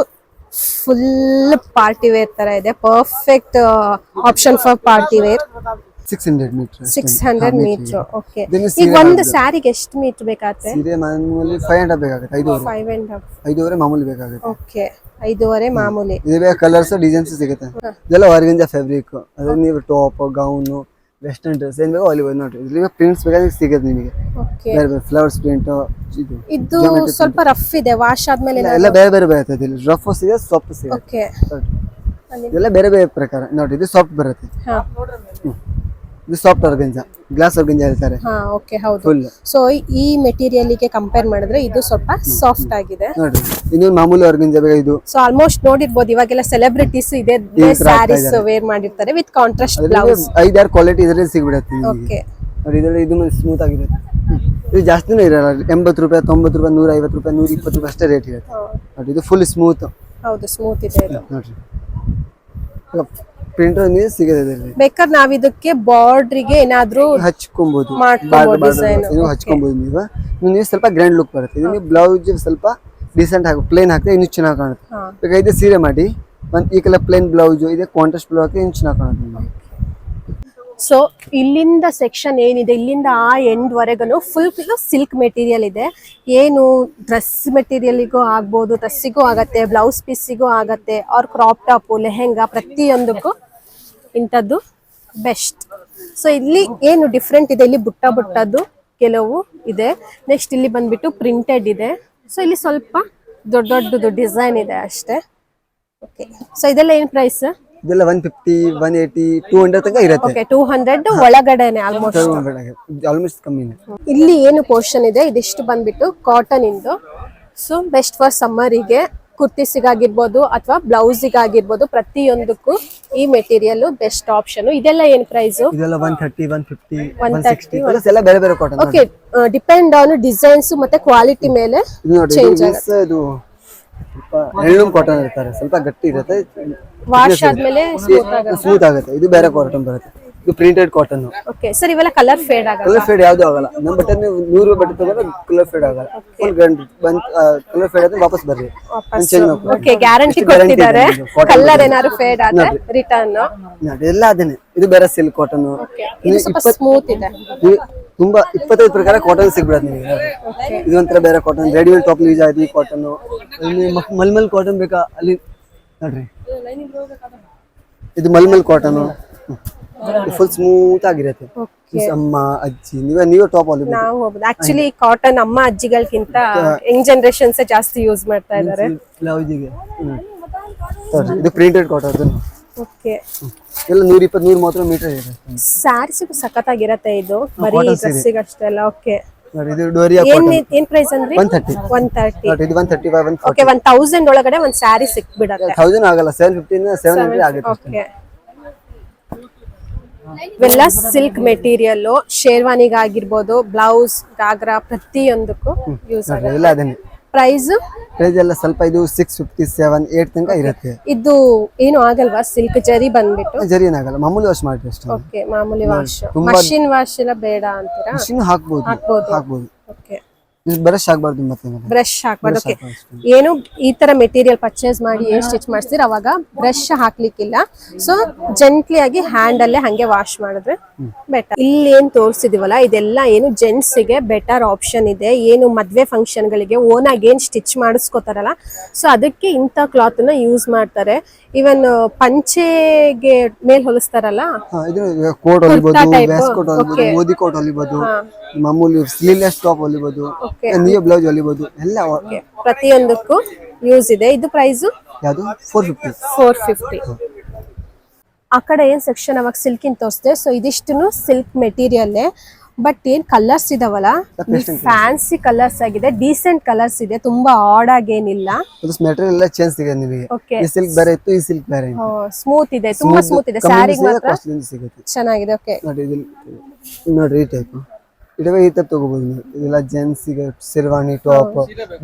ಫುಲ್ ಪಾರ್ಟಿ ವೇರ್ ತರ ಇದೆ. Perfect option for party wear. 600 metre 600 metre. Okay, Then ಈಗ ಒಂದು ಸ್ಯಾರಿಗೆ ಎಷ್ಟು ಮೀಟರ್ ಬೇಕಾಗುತ್ತೆ? ಸೀರೆ ಮಾಮೂಲಿ 500 ಬೇಕಾಗುತ್ತೆ, 5 5 ಮಾಮೂಲಿ ಬೇಕಾಗುತ್ತೆ. ಓಕೆ, 5.5 ಮಾಮೂಲಿ. ಇದೇ ಕಲರ್ಸ್ ಡಿಸೈನ್ಸ್ ಸಿಗುತ್ತೆ. ಇದೆಲ್ಲ ಆರ್ಗಂಜಾ ಫ್ಯಾಬ್ರಿಕ್. ಅದ್ರ ನೀವು ಟಾಪ್ ಗೌನ್ ವೆಸ್ಟರ್ನ್ ಡ್ರೆಸ್ ಏನ್ ಬೇಕೋ ಅಲ್ಲಿ ನೋಡ್ರಿ, ಇಲ್ಲಿ ಪ್ರಿಂಟ್ಸ್ ಬೇಕಾದ್ರೆ ಸಿಗುತ್ತೆ ನಿಮಗೆ. ಓಕೆ, ಬೇರೆ ಬೇರೆ ಫ್ಲವರ್ಸ್ ಪ್ರಿಂಟ್ ಇದು ಸ್ವಲ್ಪ ರಫ್ ಇದೆ, ವಾಶ್ ಆದ್ಮೇಲೆ ಎಲ್ಲ ಬೇರೆ ಬೇರೆ ಬರುತ್ತೆ. ಇಲ್ಲಿ ರಫ್ ಸಿಗುತ್ತೆ, ಸಾಫ್ಟ್ ಸಿಗುತ್ತೆ. ಓಕೆ, ಇದೆಲ್ಲ ಬೇರೆ ಬೇರೆ ಪ್ರಕಾರ ನೋಡ್ರಿ. ಇದು ಸಾಫ್ಟ್ ಬರುತ್ತೆ, ಇದು ಸಾಫ್ಟ್ ಆರ್ಗಂಜಾ, ಗ್ಲಾಸ್ ಆರ್ಗಂಜಾ ಹೇಳ್ತಾರೆ. ಹಾ, ಓಕೆ, ಹೌದು. ಫುಲ್ ಸೊ ಈ ಮೆಟೀರಿಯಲ್ ಗೆ ಕಂಪೇರ್ ಮಾಡಿದ್ರೆ ಇದು ಸ್ವಲ್ಪ ಸಾಫ್ಟ್ ಆಗಿದೆ ನೋಡ್ರಿ. ಇನ್ನೊಂದು ಮಾಮೂಲಿ ಆರ್ಗಂಜಾ ಬೇಕಾ ಇದು. ಸೊ ಆಲ್ಮೋಸ್ಟ್ ನೋಡಿರ್ಬೋದು ಇವಾಗೆಲ್ಲ ಸೆಲೆಬ್ರಿಟೀಸ್ ಇದೆ ಸ್ಯಾರೀಸ್ ವೇರ್ ಮಾಡಿರ್ತಾರೆ ವಿತ್ ಕಾಂಟ್ರಾಸ್ಟ್ ಬ್ಲೌಸ್. 5-6 ಕ್ವಾಲಿಟಿ ಇದರಲ್ಲಿ ಸಿಗ್ಬಿಡುತ್ತೆ ನಿಮಗೆ. ಓಕೆ, ನೋಡಿ ಇದರಲ್ಲಿ ಇದು ಸ್ಮೂತ್ ಆಗಿರುತ್ತೆ. ಇದು ಜಾಸ್ತಿನೇ ಇರಲ್ಲ, 80 ರೂಪಾಯಿ 90 ರೂಪಾಯಿ 150 ರೂಪಾಯಿ 120 ರೂಪಾಯಿ ಅಷ್ಟೇ ರೇಟ್ ಇರುತ್ತೆ. ನೋಡಿ ಇದು ಫುಲ್ ಸ್ಮೂತ್. ಹೌದು, ಸ್ಮೂತ್ ಇದೆ ಇದು. ನೋಡ್ರಿ ಪ್ರಿಂಟರ್ ನೀವು ಸಿಗುತ್ತೆ ಇದರಲ್ಲಿ. ಬೇಕಾದ್ರೆ ನಾವ್ ಇದಕ್ಕೆ ಬಾರ್ಡ್ರಿಗೆ ಏನಾದ್ರೂ ಹಚ್ಕೊಬಹುದು, ಡಿಸೈನ್ ಇದು ಹಚ್ಕೊಬಹುದು. ನೀವು ಸ್ವಲ್ಪ ಗ್ರ್ಯಾಂಡ್ ಲುಕ್ ಬರುತ್ತೆ. ಇದು ನೀವು ಬ್ಲೌಸ್ ಸ್ವಲ್ಪ ಡಿಸೆಂಟ್ ಹಾಕಿ ಪ್ಲೇನ್ ಹಾಕಿದ್ರೆ ಇನ್ನೂ ಚೆನ್ನಾಗಿ ಕಾಣುತ್ತೆ. ಬೇಕಾದ್ರೆ ಸೀರೆ ಮಾಡಿ ಈ ಕಲರ್ ಪ್ಲೇನ್ ಬ್ಲೌಸ್ ಇದೆ, ಕಾಂಟ್ರಾಸ್ಟ್ ಬ್ಲೌಸ್ ಹಾಕಿ ಇನ್ನೂ ಚೆನ್ನಾಗಿ ಕಾಣುತ್ತೆ ನಿಮಗೆ. ಸೊ ಇಲ್ಲಿಂದ ಸೆಕ್ಷನ್ ಏನಿದೆ, ಇಲ್ಲಿಂದ ಆ ಎಂಡ್ ವರೆಗೂ ಫುಲ್ ಸಿಲ್ಕ್ ಮೆಟೀರಿಯಲ್ ಇದೆ. ಏನು ಡ್ರೆಸ್ ಮೆಟೀರಿಯಲ್ಗೂ ಆಗ್ಬೋದು, ಡ್ರೆಸ್ಸಿಗೂ ಆಗತ್ತೆ, ಬ್ಲೌಸ್ ಪೀಸಿಗೂ ಆಗತ್ತೆ, ಅವ್ರ ಕ್ರಾಪ್ ಟಾಪು ಲೆಹೆಂಗಾ ಪ್ರತಿಯೊಂದಕ್ಕೂ ಇಂಥದ್ದು ಬೆಸ್ಟ್. ಸೊ ಇಲ್ಲಿ ಏನು ಡಿಫ್ರೆಂಟ್ ಇದೆ, ಇಲ್ಲಿ ಬುಟ್ಟದ್ದು ಕೆಲವು ಇದೆ. ನೆಕ್ಸ್ಟ್ ಇಲ್ಲಿ ಬಂದ್ಬಿಟ್ಟು ಪ್ರಿಂಟೆಡ್ ಇದೆ. ಸೊ ಇಲ್ಲಿ ಸ್ವಲ್ಪ ದೊಡ್ಡದು ಡಿಸೈನ್ ಇದೆ ಅಷ್ಟೇ. ಓಕೆ, ಸೊ ಇದೆಲ್ಲ ಏನು ಪ್ರೈಸ್? ಇದೆಲ್ಲ 150 180 200 ತನಕ ಇರುತ್ತೆ. ಓಕೆ, 200 ಒಳಗಡೆನೆ ಆಲ್ಮೋಸ್ಟ್ ಕಮ್ಮಿನೇ. ಇಲ್ಲಿ ಏನು ಪೋರ್ಷನ್ ಇದೆ ಇದಿಷ್ಟು ಬಂದ್ಬಿಟ್ಟು ಕಾಟನ್ ಇಂದು. ಸೊ ಬೆಸ್ಟ್ ಫಾರ್ ಸಮ್ಮರಿಗೆ, ಕುರ್ತಿಸಿಗಾಗಿರ್ಬೋದು ಅಥವಾ ಬ್ಲೌಸಿಗಾಗಿರ್ಬೋದು, ಪ್ರತಿಯೊಂದಕ್ಕೂ ಈ ಮೆಟೀರಿಯಲ್ ಬೆಸ್ಟ್ ಆಪ್ಷನ್. ಇದೆಲ್ಲ ಏನ್ ಪ್ರೈಸ್? ಇದೆಲ್ಲ 130 150 160 ಎಲ್ಲ ಬೇರೆ ಬೇರೆ cotton. Okay, depend on designs ಮತ್ತೆ ಕ್ವಾಲಿಟಿ ಮೇಲೆ ಚೇಂಜ್ ಆಗುತ್ತೆ. ಇದು ಹೆಣ್ಣು ಕಾಟನ್ ಇರ್ತಾರೆ, ಸ್ವಲ್ಪ ಗಟ್ಟಿ ಇರುತ್ತೆ, ವಾಶ್ ಆದ್ಮೇಲೆ ಸ್ಮೂತ್ ಆಗುತ್ತೆ. ಇದು ಬೇರೆ ಕಾಟನ್ ಬರುತ್ತೆ, ಇದು ಪ್ರಿಂಟೆಡ್ ಕಾಟನ್. ಓಕೆ ಸರ್, ಇವೆಲ್ಲ ಕಲರ್ ಫೇಡ್ ಆಗಲ್ಲ? ಕಲರ್ ಫೇಡ್ ಯಾವ್ದು ಆಗಲ್ಲ. ನಮ್ಮ ಬಟ್ಟೆ ನೀವು 100 ಬಟ್ಟೆ ತಗೊಂಡ್ರೆ ಕಲರ್ ಫೇಡ್ ಆಗಲ್ಲ. ಫುಲ್ ಗ್ಯಾರಂಟಿ ಕಲರ್ ಫೇಡ್ ಆದ್ರೆ ವಾಪಸ್ ಬರ್ರಿ, ಓಕೆ, ಗ್ಯಾರಂಟಿ ಕೊಡ್ತಿದ್ದಾರೆ. ಕಲರ್ ಏನಾದ್ರು ಫೇಡ್ ಆದ್ರೆ ರಿಟರ್ನ್. ಎಲ್ಲ ಅದೇನೆ. ಇದು ಬೇರೆ ಸಿಲ್ಕ್ ಕಾಟನ್, ಇದು ಸ್ವಲ್ಪ ಸ್ಮೂತ್ ಇದೆ. ತುಂಬಾ 25 ಪ್ರಕಾರ ಕಾಟನ್ ಸಿಗ್ಬಿಡತ್ತೆ ನಿಮಗೆ. ಇದು ಒಂಥರ ಬೇರೆ ಕಾಟನ್, ರೆಡಿಮೇಡ್ ಟಾಪ್ ಯೂಸ್ ಆಯ್ತು ಈ ಕಾಟನ್. ಮಲ್ಮಲ್ ಕಾಟನ್ ಬೇಕಾ ಅಲ್ಲಿ ನೋಡ್ರಿ, ಇದು ಮಲ್ಮಲ್ ಕಾಟನ್ ಫುಲ್ ಸ್ಮೂತ್ ಆಗಿರುತ್ತೆ. ಅಮ್ಮ ಅಜ್ಜಿ ನೀವೇ ಟಾಪ್ ಹೊಲಿಬಹುದು. ನಾವು ಹೋಗ್ಬೋದು. ಆಕ್ಚುಲಿ ಕಾಟನ್ ಅಮ್ಮ ಅಜ್ಜಿಗಳಕ್ಕಿಂತ ಯಂಗ್ ಜನರೇಷನ್ಸ್ ಜಾಸ್ತಿ ಯೂಸ್ ಮಾಡ್ತಾ ಇದ್ದಾರೆ ಬ್ಲೌಸಿಗೆ. ಇದು ಪ್ರಿಂಟೆಡ್ ಕಾಟನ್. ಓಕೆ, ಎಲ್ಲ 120-130 ಮೀಟರ್ ಇದೆ. ಸ್ಯಾರೀಸ್ ಸಖತ್ತಾಗಿರತ್ತೆ. ಇದು ಬರೀ ಡ್ರೆಸ್ಸಿಗೆ ಅಷ್ಟೇ ಅಲ್ಲ. ಓಕೆ, ಇದು ಡೋರಿಯಾ ಕಾಟನ್. ಏನ್ ಪ್ರೈಸ್ ಅಂದ್ರೆ? 130. 130. ಇದು 135 ಓಕೆ, 1000 ಒಳಗಡೆ ಒಂದ್ ಸ್ಯಾರಿ ಸಿಕ್ಬಿಡತ್ತೆ. 1000 ಆಗಲ್ಲ, 750 700 ಆಗುತ್ತೆ. ಓಕೆ, ಇವೆಲ್ಲ ಸಿಲ್ಕ್ ಮೆಟೀರಿಯಲ್, ಶೇರ್ವಾನಿಗಾಗಿರ್ಬೋದು, ಬ್ಲೌಸ್ ಗಾಗ್ರಾ ಪ್ರತಿಯೊಂದಕ್ಕೂ ಯೂಸ್ ಆಗುತ್ತೆ. ಎಲ್ಲ ಅದೇನೆ. ಪ್ರೈಸ್ ಎಲ್ಲ ಸ್ವಲ್ಪ ಇದು 650 7 8 ತನಕ ಇರುತ್ತೆ. ಇದು ಏನು ಆಗಲ್ವಾ? ಸಿಲ್ಕ್ ಜರಿ ಬಂದ್ಬಿಟ್ಟು ಜರಿ ಏನಾಗಲ್ಲ, ಮಾಮೂಲಿ ವಾಶ್ ಮಾಡಿ ಅಷ್ಟೇ. ಓಕೆ, ಮಾಮೂಲಿ ವಾಶ್. ಮಷಿನ್ ವಾಶ್ ಎಲ್ಲ ಬೇಡ ಅಂತೀರಾ? ಮಷಿನ್ ಹಾಕ್ಬೋದು. ಓಕೆ, ಬ್ರಷ್ ಹಾಕ್ಬಾರ್ದು, ಮತ್ತೆ ಬ್ರಷ್ ಹಾಕ್ಬಾರ್ದು. ಓಕೆ, ಏನು ಈ ತರ ಮೆಟೀರಿಯಲ್ ಪರ್ಚೇಸ್ ಮಾಡಿ ಏನ್ ಸ್ಟಿಚ್ ಮಾಡ್ತೀರ ಅವಾಗ ಬ್ರಷ್ ಹಾಕ್ಲಿಕ್ಕಿಲ್ಲ. ಸೊ ಜೆಂಟ್ಲಿ ಆಗಿ ಹ್ಯಾಂಡ್ ಅಲ್ಲೇ ಹಂಗೆ ವಾಶ್ ಮಾಡಿದ್ರೆ ಬೆಟರ್. ಇಲ್ಲಿ ಏನ್ ತೋರಿಸಿದಿವಲ್ಲ ಇದೆಲ್ಲ ಏನು ಜೆಂಟ್ಸ್ ಗೆ ಬೆಟರ್ ಆಪ್ಷನ್ ಇದೆ. ಏನು ಮದ್ವೆ ಫಂಕ್ಷನ್ ಗಳಿಗೆ ಓನ್ ಆಗಿ ಏನ್ ಸ್ಟಿಚ್ ಮಾಡಿಸ್ಕೋತಾರಲ್ಲ, ಸೊ ಅದಕ್ಕೆ ಇಂಥ ಕ್ಲಾತ್ ನ ಯೂಸ್ ಮಾಡ್ತಾರೆ. ಇವನ್ ಪಂಚೆಗೆ ಮೇಲ್ ಹೊಲಿಸ್ತಾರಲ್ಲ, ಕೋಟ್ ಹೊಲಿಬಹುದು, ವೆಸ್ಟ್ ಕೋಟ್ ಹೊಲಿಬಹುದು, ಮೋದಿ ಕೋಟ್ ಹೊಲಿಬಹುದು, ಮಾಮೂಲಿ ಸ್ಲೀವ್ಲೆಸ್ ಟಾಪ್ ಹೊಲಿಬಹುದು, ನೀವು ಬ್ಲೌಸ್ ಹೊಲಿಬಹುದು. ಎಲ್ಲ ಪ್ರತಿಯೊಂದಕ್ಕೂ ಯೂಸ್ ಇದೆ. ಇದು ಪ್ರೈಸ್ ಯಾವುದು? 450. ಆ ಕಡೆ ಏನ್ ಸೆಕ್ಷನ್ ಅವಾಗ ಸಿಲ್ಕಿನ್ ತೋರಿಸ್ದೆ. ಸೊ ಇದಿಷ್ಟು ಸಿಲ್ಕ್ ಮೆಟೀರಿಯಲ್. ಬಟ್ ಏನ್ ಕಲರ್ಸ್ ಇದಾವಲ್ಲ, ಫ್ಯಾನ್ಸಿ ಕಲರ್ಸ್ ಆಗಿದೆ, ಡೀಸೆಂಟ್ ಕಲರ್ಸ್ ಇದೆ, ತುಂಬಾ ಆಡ್ ಆಗೇನಿಲ್ಲ. ಮೆಟೀರಿಯಲ್ ಎಲ್ಲ ಚೇಂಜ್ ಸಿಗುತ್ತೆ ನಿಮಗೆ. ಈ ಸಿಲ್ಕ್ ಬೇರೆ ಇತ್ತು, ಈ ಸಿಲ್ಕ್ ಬೇರೆ. ಸ್ಮೂತ್ ಇದೆ, ತುಂಬಾ ಸ್ಮೂತ್ ಇದೆ. ಸ್ಯಾರಿ ಮಾತ್ರ ಸಿಗುತ್ತೆ, ಚೆನ್ನಾಗಿದೆ. ಓಕೆ, ನೋಡ್ರಿ ಈ ಟೈಪ್ ಈ ಟೈಪ್ ತಗೋಬಹುದು ನೀವು. ಇದೆಲ್ಲ ಜೆಂಟ್ಸ್ ಗೆ ಶೇರ್ವಾನಿ ಟಾಪ್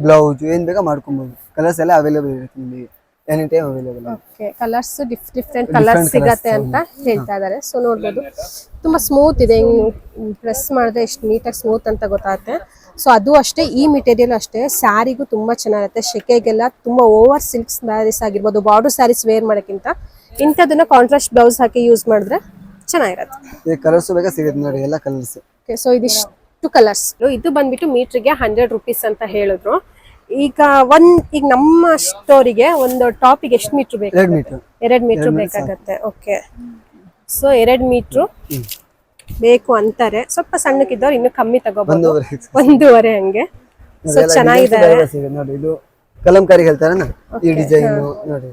ಬ್ಲೌಸ್ ಏನ್ ಬೇಕಾ ಮಾಡ್ಕೊಬಹುದು. ಕಲರ್ಸ್ ಎಲ್ಲ ಅವೈಲೇಬಲ್ ಇರುತ್ತೆ ನಿಮಗೆ, any time available. Okay, colours different colours ಸಿಗತ್ತೆ ಅಂತ ಹೇಳ್ತಾ ಇದ್ದಾರೆ. ಸೊ ನೋಡ್ಬೋದು, ತುಂಬಾ ಸ್ಮೂತ್ ಇದೆ. ಪ್ರೆಸ್ ಮಾಡಿದ್ರೆ ಎಷ್ಟು ನೀಟಾಗಿ ಸ್ಮೂತ್ ಅಂತ ಗೊತ್ತಾಗುತ್ತೆ. ಸೊ ಅದು ಅಷ್ಟೇ, ಈ ಮೆಟೀರಿಯಲ್ ಅಷ್ಟೇ ಸ್ಯಾರಿಗೂ ತುಂಬಾ ಚೆನ್ನಾಗಿರುತ್ತೆ. ಶೆಕೆಗೆಲ್ಲ ತುಂಬಾ ಓವರ್ ಸಿಲ್ಕ್ ಸ್ಯಾರೀಸ್ ಆಗಿರ್ಬೋದು, ಬಾರ್ಡರ್ ಸ್ಯಾರೀಸ್ ವೇರ್ ಮಾಡೋಕ್ಕಿಂತ ಇಂಥದನ್ನ ಕಾಂಟ್ರಾಸ್ಟ್ ಬ್ಲೌಸ್ ಹಾಕಿ ಯೂಸ್ ಮಾಡಿದ್ರೆ ಚೆನ್ನಾಗಿರತ್ತೆ. ಕಲರ್ಸ್ ಬೇಕಾ ಸಿಗುತ್ತೆ ನೋಡಿ, ಎಲ್ಲ ಕಲರ್ಸ್. ಸೊ ಇದಿಷ್ಟು ಕಲರ್ಸ್. ಇದು ಬಂದ್ಬಿಟ್ಟು ಮೀಟ್ರಿಗೆ 100 rupees ಅಂತ ಹೇಳಿದ್ರು. ಈಗ ನಮ್ಮ ಸ್ಟೋರಿಗೆ ಒಂದು ಟಾಪಿಗೆ ಎಷ್ಟು ಮೀಟರ್ ಬೇಕು? 2 ಮೀಟರ್. 2 ಮೀಟರ್ ಬೇಕಾಗತ್ತೆ. ಓಕೆ, ಸೊ 2 ಮೀಟರ್ ಬೇಕು ಅಂತಾರೆ. ಸ್ವಲ್ಪ ಸಣ್ಣಕ್ಕಿದ್ದವ್ರು ಇನ್ನು ಕಮ್ಮಿ ತಗೋಬಹುದು, 1.5 ಹಂಗೆ. ಸೊ ಚೆನ್ನಾಗಿದೆ ನೋಡಿ. ಇದು ಕಲಂಕಾರಿ ಹೇಳ್ತಾರಲ್ಲ, ಈ ಡಿಸೈನ್ ನೋಡಿ.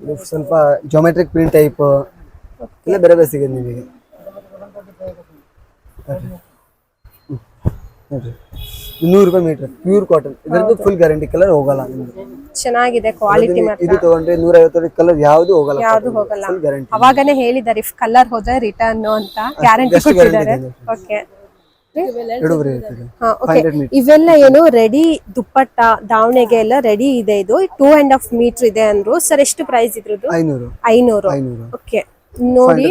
ಇದು ಸ್ವಲ್ಪ ಜಾಮೆಟ್ರಿಕ್ ಪ್ರಿಂಟ್ ಟೈಪ್ ಎಲ್ಲ ಬೇರೆ ಬೇರೆ ಸಿಗುತ್ತೆ ನಿಮಗೆ. ನೋಡ್ರಿ 100 ರೂಪಾಯಿ ಮೀಟರ್, ಪ್ಯೂರ್ ಕಾಟನ್. ಇದರದ್ದು ಫುಲ್ ಗ್ಯಾರಂಟಿ, ಕಲರ್ ಹೋಗಲ್ಲ ನಿಮ್ಗೆ. ಚೆನ್ನಾಗಿದೆ ಕ್ವಾಲಿಟಿ ಮಾತ್ರ. ಇದು ತಗೊಂಡ್ರೆ 150 ಕಲರ್ ಯಾವುದು ಹೋಗಲ್ಲ, ಫುಲ್ ಗ್ಯಾರಂಟಿ. ಅವಾಗನೇ ಹೇಳಿದ್ದಾರೆ ಇಫ್ ಕಲರ್ ಹೋದ್ರೆ ರಿಟರ್ನ್ ಅಂತ ಗ್ಯಾರಂಟಿ ಕೊಟ್ಟಿದ್ದಾರೆ. ಓಕೆ, ಇವೆಲ್ಲ ಏನು ರೆಡಿ ದುಪ್ಪಟ್ಟ ದಾವಣೆಗೆ ಎಲ್ಲ ರೆಡಿ ಇದೆ. ಇದು 2.5 ಮೀಟರ್ ಇದೆ ಅಂದ್ರು. ಸರ್ ಎಷ್ಟು ಪ್ರೈಸ್ ಇದ್ರದ್ದು? 500. ಓಕೆ, ನೋಡಿ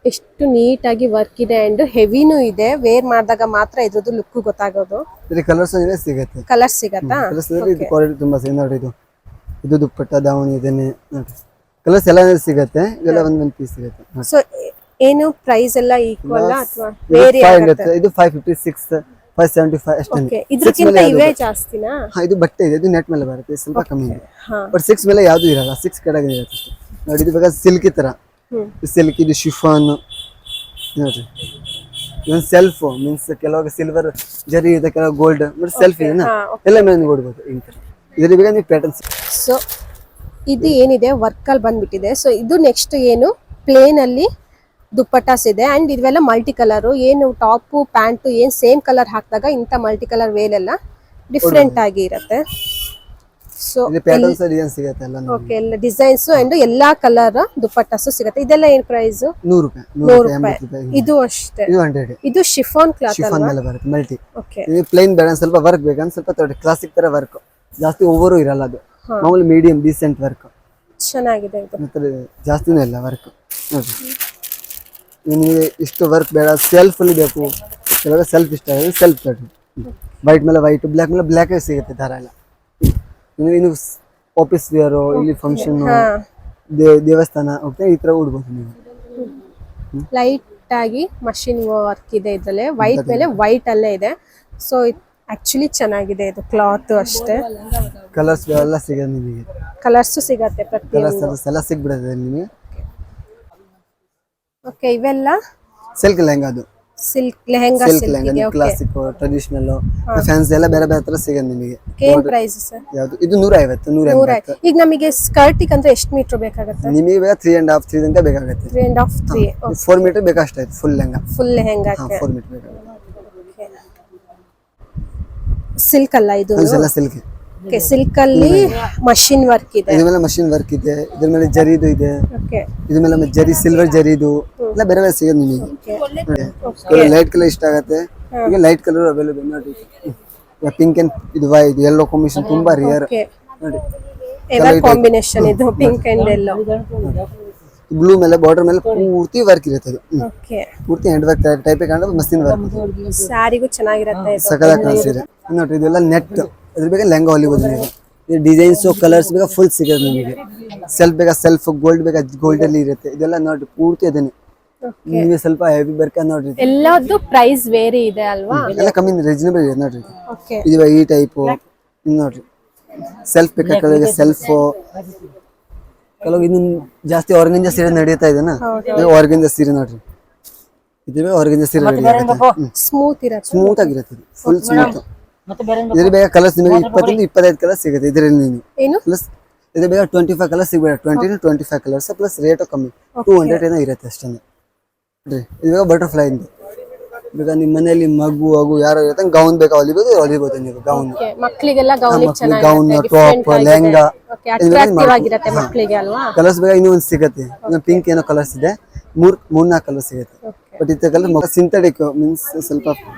ಎಷ್ಟು ನೀಟಾಗಿ ವರ್ಕ್ ಇದೆ ಅಂಡ್ ಹೆವಿನೂ ಇದೆ. ವೇರ್ ಮಾಡಿದಾಗ ಮಾತ್ರ ಇದ್ರದ್ದು ಲುಕ್ ಗೊತ್ತಾಗೋದು. ಕಲರ್ಸ್ ಸಿಗುತ್ತೆ. ಕಲರ್ ಸಿಗತ್ತಾ? ಇದು ಕ್ವಾಲಿಟಿ ತುಂಬಾ ನೋಡಿ. ಇದು ದುಪ್ಪಟ್ಟ ದಾವಣಿ ಇದೇನೆ ನೋಡಿ. ಕಲರ್ಸ್ ಎಲ್ಲ ಸಿಗುತ್ತೆ. ಇದೆಲ್ಲ ಒಂದೊಂದು ಪೀಸ್ ಸಿಗುತ್ತೆ. ಸೊ ಏನು ಪ್ರೈಸ್ ಎಲ್ಲ ಈಕ್ವಲ್ ಅಥವಾ ವೇರಿ ಆಗುತ್ತೆ? ಇದು 556 575 ಅಷ್ಟೇ. ಓಕೆ, ಇದಕ್ಕಿಂತ ಇವೇ ಜಾಸ್ತಿನಾ? ಇದು ಬಟ್ಟೆ ಇದೆ, ಇದು ನೆಟ್ ಮೇಲೆ ಬರುತ್ತೆ, ಸ್ವಲ್ಪ ಕಮ್ಮಿ ಇದೆ. ಬಟ್ 6 ಮೇಲೆ ಯಾವುದು ಇರಲ್ಲ, 6 ಕೆಳಗೆ ಇರುತ್ತೆ ಅಷ್ಟೇ. ನೋಡಿ ಇದು ಬೇಕಾದ್ರೆ ಸಿಲ್ಕ್ ತರ, ಸಿಲ್ಕ್. ಇದು ಶಿಫಾನ್ ನೋಡ್ರಿ. ಇದೊಂದು ಸೆಲ್ಫ್ ಮೀನ್ಸ್ ಕೆಲವಾಗ ಸಿಲ್ವರ್ ಜರಿ ಇದೆ, ಕೆಲವು ಗೋಲ್ಡ್. ಬಟ್ ಸೆಲ್ಫ್ ಇದೆನಾ, ಎಲ್ಲ ಮೇಲೆ ನೋಡ್ಬೋದು. ಇದರಲ್ಲಿ ಬೇಕಾದ್ರೆ ನೀವು ಪ್ಯಾಟರ್ನ್ಸ್. ಸೊ ಇದು ಏನಿದೆ ವರ್ಕ್ ಅಲ್ಲಿ ಬಂದ್ಬಿಟ್ಟಿದೆ. ಸೊ ಇದು ನೆಕ್ಸ್ಟ್ ಏನು ಪ್ಲೇನ್ ಅಲ್ಲಿ ದುಪ್ಪಟ್ಟಾಸ್ ಇದೆ ಅಂಡ್ ಇವೆಲ್ಲ ಮಲ್ಟಿ ಕಲರ್. ಏನು ಟಾಪ್ ಪ್ಯಾಂಟ್ ಏನ್ ಸೇಮ್ ಕಲರ್ ಹಾಕಿದಾಗ ಇಂತ ಮಲ್ಟಿ ಕಲರ್ ವೇಲ್ ಎಲ್ಲ ಡಿಫ್ರೆಂಟ್ ಆಗಿ ಇರುತ್ತೆ. ಸೊ ಪ್ಯಾಟರ್ನ್ಸ್ ಡಿಸೈನ್ ಸಿಗುತ್ತೆ ಎಲ್ಲ. ಓಕೆ, ಎಲ್ಲ ಡಿಸೈನ್ಸ್ ಅಂಡ್ ಎಲ್ಲಾ ಕಲರ್ ದುಪ್ಪಟ್ಟಾಸ್ ಸಿಗುತ್ತೆ. ಇದೆಲ್ಲ ಏನ್ ಪ್ರೈಸ್? 100 ರೂಪಾಯಿ. ಇದು ಅಷ್ಟೇ. ಇದು 100. ಇದು ಶಿಫಾನ್ ಕ್ಲಾತ್ ಶಿಫಾನ್ ಮೇಲೆ ಬರುತ್ತೆ ಮಲ್ಟಿ. ಓಕೆ, ಇದು ಪ್ಲೇನ್ ಬೇಡ, ಸ್ವಲ್ಪ ವರ್ಕ್ ಬೇಕಂತ ಸ್ವಲ್ಪ ಕ್ಲಾಸಿಕ್ ತರ ವರ್ಕ್, ಜಾಸ್ತಿ ಓವರು ಇರಲ್ಲ. ಅದು ಮಾಮೂಲಿ ಮೀಡಿಯಂ ಡೀಸೆಂಟ್ ವರ್ಕ್. ಚೆನ್ನಾಗಿದೆ ಇದು. ಮತ್ತೆ ಜಾಸ್ತಿನೂ ಇಲ್ಲ ವರ್ಕ್ ನೋಡಿ. ನಿಮಗೆ ಇಷ್ಟು ವರ್ಕ್ ಬೇಡ, ಸೆಲ್ಫ್ ಅಲ್ಲಿ ಬೇಕು. ಕೆಲವಾಗ ಸೆಲ್ಫ್ ಇಷ್ಟ ಆಗಿದೆ, ಸೆಲ್ಫ್ ತಗೊಳ್ಳಿ. ವೈಟ್ ಮೇಲೆ ವೈಟ್, ಬ್ಲ್ಯಾಕ್ ಮೇಲೆ ಬ್ಲ್ಯಾಕ್ ಸಿಗುತ್ತೆ ದಾರ ಎಲ್ಲ. ಇನ್ನು ಆಫೀಸ್ ವೇರು, ಇಲ್ಲಿ ಫಂಕ್ಷನ್, ದೇವಸ್ಥಾನ ಹೋಗ್ತಾ ಈ ತರ ಉಡ್ಬೋದು ನೀವು. ಲೈಟ್ ಆಗಿ ಮಷಿನ್ ವರ್ಕ್ ಇದೆ ಇದ್ರಲ್ಲಿ. ವೈಟ್ ಮೇಲೆ ವೈಟ್ ಅಲ್ಲೇ ಇದೆ. ಸೊ ಆಕ್ಚುಲಿ ಚೆನ್ನಾಗಿದೆ ಇದು ಕ್ಲಾತ್ ಅಷ್ಟೇ. ಕಲರ್ಸ್ ಎಲ್ಲ ಸಿಗುತ್ತೆ ನಿಮಗೆ. ಕಲರ್ಸ್ ಸಿಗತ್ತೆ ಪ್ರತಿಯೊಂದು. ಕಲರ್ಸ್ ಎಲ್ಲ ಸಿಗ್ಬಿಡುತ್ತೆ ನಿಮಗೆ. ಓಕೆ, ಇವೆಲ್ಲ ಸಿಲ್ಕ್ ಲೆಹಂಗಾ. ಅದು silk lehenga. Classic, traditional, fancy ಎಲ್ಲ ಬೇರೆ ಬೇರೆ ತರ ಸಿಗುತ್ತೆ ನಿಮಗೆ. ಏನ್ ಪ್ರೈಸ್ ಸರ್? ಯಾವುದು? ಇದು 150 150. ಈಗ ನಮಗೆ ಸ್ಕರ್ಟ್ ಅಂದ್ರೆ ಎಷ್ಟು ಮೀಟರ್ ಬೇಕಾಗುತ್ತೆ? ನಿಮಗೆ 3.5 3 ತನಕ ಬೇಕಾಗುತ್ತೆ. 3.5 4 ಮೀಟರ್ ಬೇಕಷ್ಟೇ. Full lehenga. Full lehenga 4 metre ಬೇಕಾಗುತ್ತೆ. ಸಿಲ್ಕ್ ಅಲ್ಲ ಇದು? ಎಲ್ಲ ಸಿಲ್ಕ್. ಓಕೆ, ಸಿಲ್ಕ್ ಅಲ್ಲಿ ಮಷಿನ್ ವರ್ಕ್ ಇದೆ. ಇದ್ರ ಮೇಲೆ ಮಷಿನ್ ವರ್ಕ್ ಇದೆ, ಇದ್ರ ಮೇಲೆ ಜರಿದು ಇದೆ. ಓಕೆ, ಇದ್ರ ಮೇಲೆ ಜರಿ, ಸಿಲ್ವರ್ ಜರಿದು ಎಲ್ಲ ಬೇರೆ ಬೇರೆ ಸಿಗುತ್ತೆ ನಿಮಗೆ. ಲೈಟ್ ಕಲರ್ ಇಷ್ಟ ಆಗುತ್ತೆ. ಈಗ ಲೈಟ್ ಕಲರ್ ಅವೈಲೇಬಲ್ ನೋಡಿ. ಪಿಂಕ್ ಅಂಡ್ ಇದು ವೈಟ್ ಯೆಲ್ಲೋ ಕಾಂಬಿನೇಷನ್ ತುಂಬಾ ರೇರ್ ನೋಡಿ. ಎವರ್ ಕಾಂಬಿನೇಷನ್ ಇದು ಪಿಂಕ್ ಅಂಡ್ ಯೆಲ್ಲೋ. ಬ್ಲೂ ಮೇಲೆ ಬಾರ್ಡರ್ ಮೇಲೆ ಪೂರ್ತಿ ವರ್ಕ್ ಇರುತ್ತೆ. ಅದು ಓಕೆ, ಪೂರ್ತಿ ಹ್ಯಾಂಡ್ ವರ್ಕ್ ಟೈಪ್ ಕಾಣೋದು, ಮಸ್ತಿನ ವರ್ಕ್. ಸಾರಿಗೂ ಚೆನ್ನಾಗಿರುತ್ತೆ ಇದು. ಸಕಲ ಕಾಣಿಸ್ತಿದೆ ನೋಡ್ರಿ. ಇದೆಲ್ಲ ನೆಟ್. ಅದ್ರ ಬೇಕಾ ಲೆಹಂಗಾ ಹೊಲಿಬೋದು ನೀವು. ಇದು ಡಿಸೈನ್ಸ್ ಕಲರ್ಸ್ ಬೇಕಾ ಫುಲ್ ಸಿಗುತ್ತೆ ನಿಮಗೆ. ಸೆಲ್ಫ್ ಬೇಕಾ ಸೆಲ್ಫ್, ಗೋಲ್ಡ್ ಬೇಕಾ ಗೋಲ್ಡ್ ಅಲ್ಲಿ ಇರುತ್ತೆ. ಇದೆಲ್ಲ ನೋಡ್ರಿ ಪೂರ್ತಿ ಅದೇನೆ. ನಿಮಗೆ ಸ್ವಲ್ಪ ಹೆವಿ ಬರ್ಕ ನೋಡ್ರಿ. ಎಲ್ಲದೂ ಪ್ರೈಸ್ ವೇರಿ ಇದೆ ಅಲ್ವಾ? ಎಲ್ಲ ಕಮ್ಮಿ ರೀಸನಬಲ್ ಇದೆ ನೋಡ್ರಿ. ಓಕೆ, ಇದು ಈ ಟೈಪ್ ನೋಡ್ರಿ. ಸೆಲ್ಫ್ ಬೇಕಾ ಕೆಲವರಿಗೆ ಸೆಲ್ಫ್, ಕೆಲವು ಇನ್ನು ಜಾಸ್ತಿ ಆರ್ಗಂಜಾ ಸೀರೆ ನಡೀತಾ ಇದೆನಾ, ಆರ್ಗಂಜಾ ಸೀರೆ ನೋಡ್ರಿ. ಇದು ಆರ್ಗಂಜಾ ಸೀರೆ ರೆಡಿ ಆಗುತ್ತೆ. ಸ್ಮೂತ್ ಇರುತ್ತೆ, ಸ್ಮೂತ್ ಆಗಿರುತ್ತೆ, ಫುಲ್ ಸ್ಮೂತ್. ಇದ್ರ ಬೇಗ ಕಲರ್ಸ್ ನಿಮಗೆ 20 25 ಕಲರ್ ಸಿಗುತ್ತೆ ಇದರಲ್ಲಿ. ನೀವು ಏನು ಪ್ಲಸ್ ಇದು ಬೇಗ 25 ಕಲರ್ ಸಿಗಬೇಡ. 20 to 25 ಕಲರ್ಸ್ ಪ್ಲಸ್ ರೇಟ್ ಕಮ್ಮಿ 200 ಏನೋ ಇರುತ್ತೆ ಅಷ್ಟೇ ನೋಡ್ರಿ. ಇದು ಬಟರ್ಫ್ಲೈ ಇಂದ ಬೇಗ ನಿಮ್ಮ ಮನೆಯಲ್ಲಿ ಮಗು ಆಗು ಯಾರು ಇರುತ್ತೆ ಗೌನ್ ಬೇಕಾ ಹೊಲಿಬೋದು ನೀವು. ಗೌನ್ ಮಕ್ಕಳಿಗೆಲ್ಲ ಗೌನ್, ಟಾಪ್, ಲೆಹಂಗಾ ಮಕ್ಕಳಿಗೆ ಅಲ್ವಾ? ಕಲರ್ಸ್ ಬೇಗ ಇನ್ನೂ ಒಂದು ಸಿಗುತ್ತೆ. ಪಿಂಕ್ ಏನೋ ಕಲರ್ಸ್ ಇದೆ, 3-4 ಕಲರ್ ಸಿಗುತ್ತೆ. ಬಟ್ ಇತ್ತ ಕಲರ್ ಸಿಂಥೆಟಿಕ್ ಮೀನ್ಸ್ ಸ್ವಲ್ಪ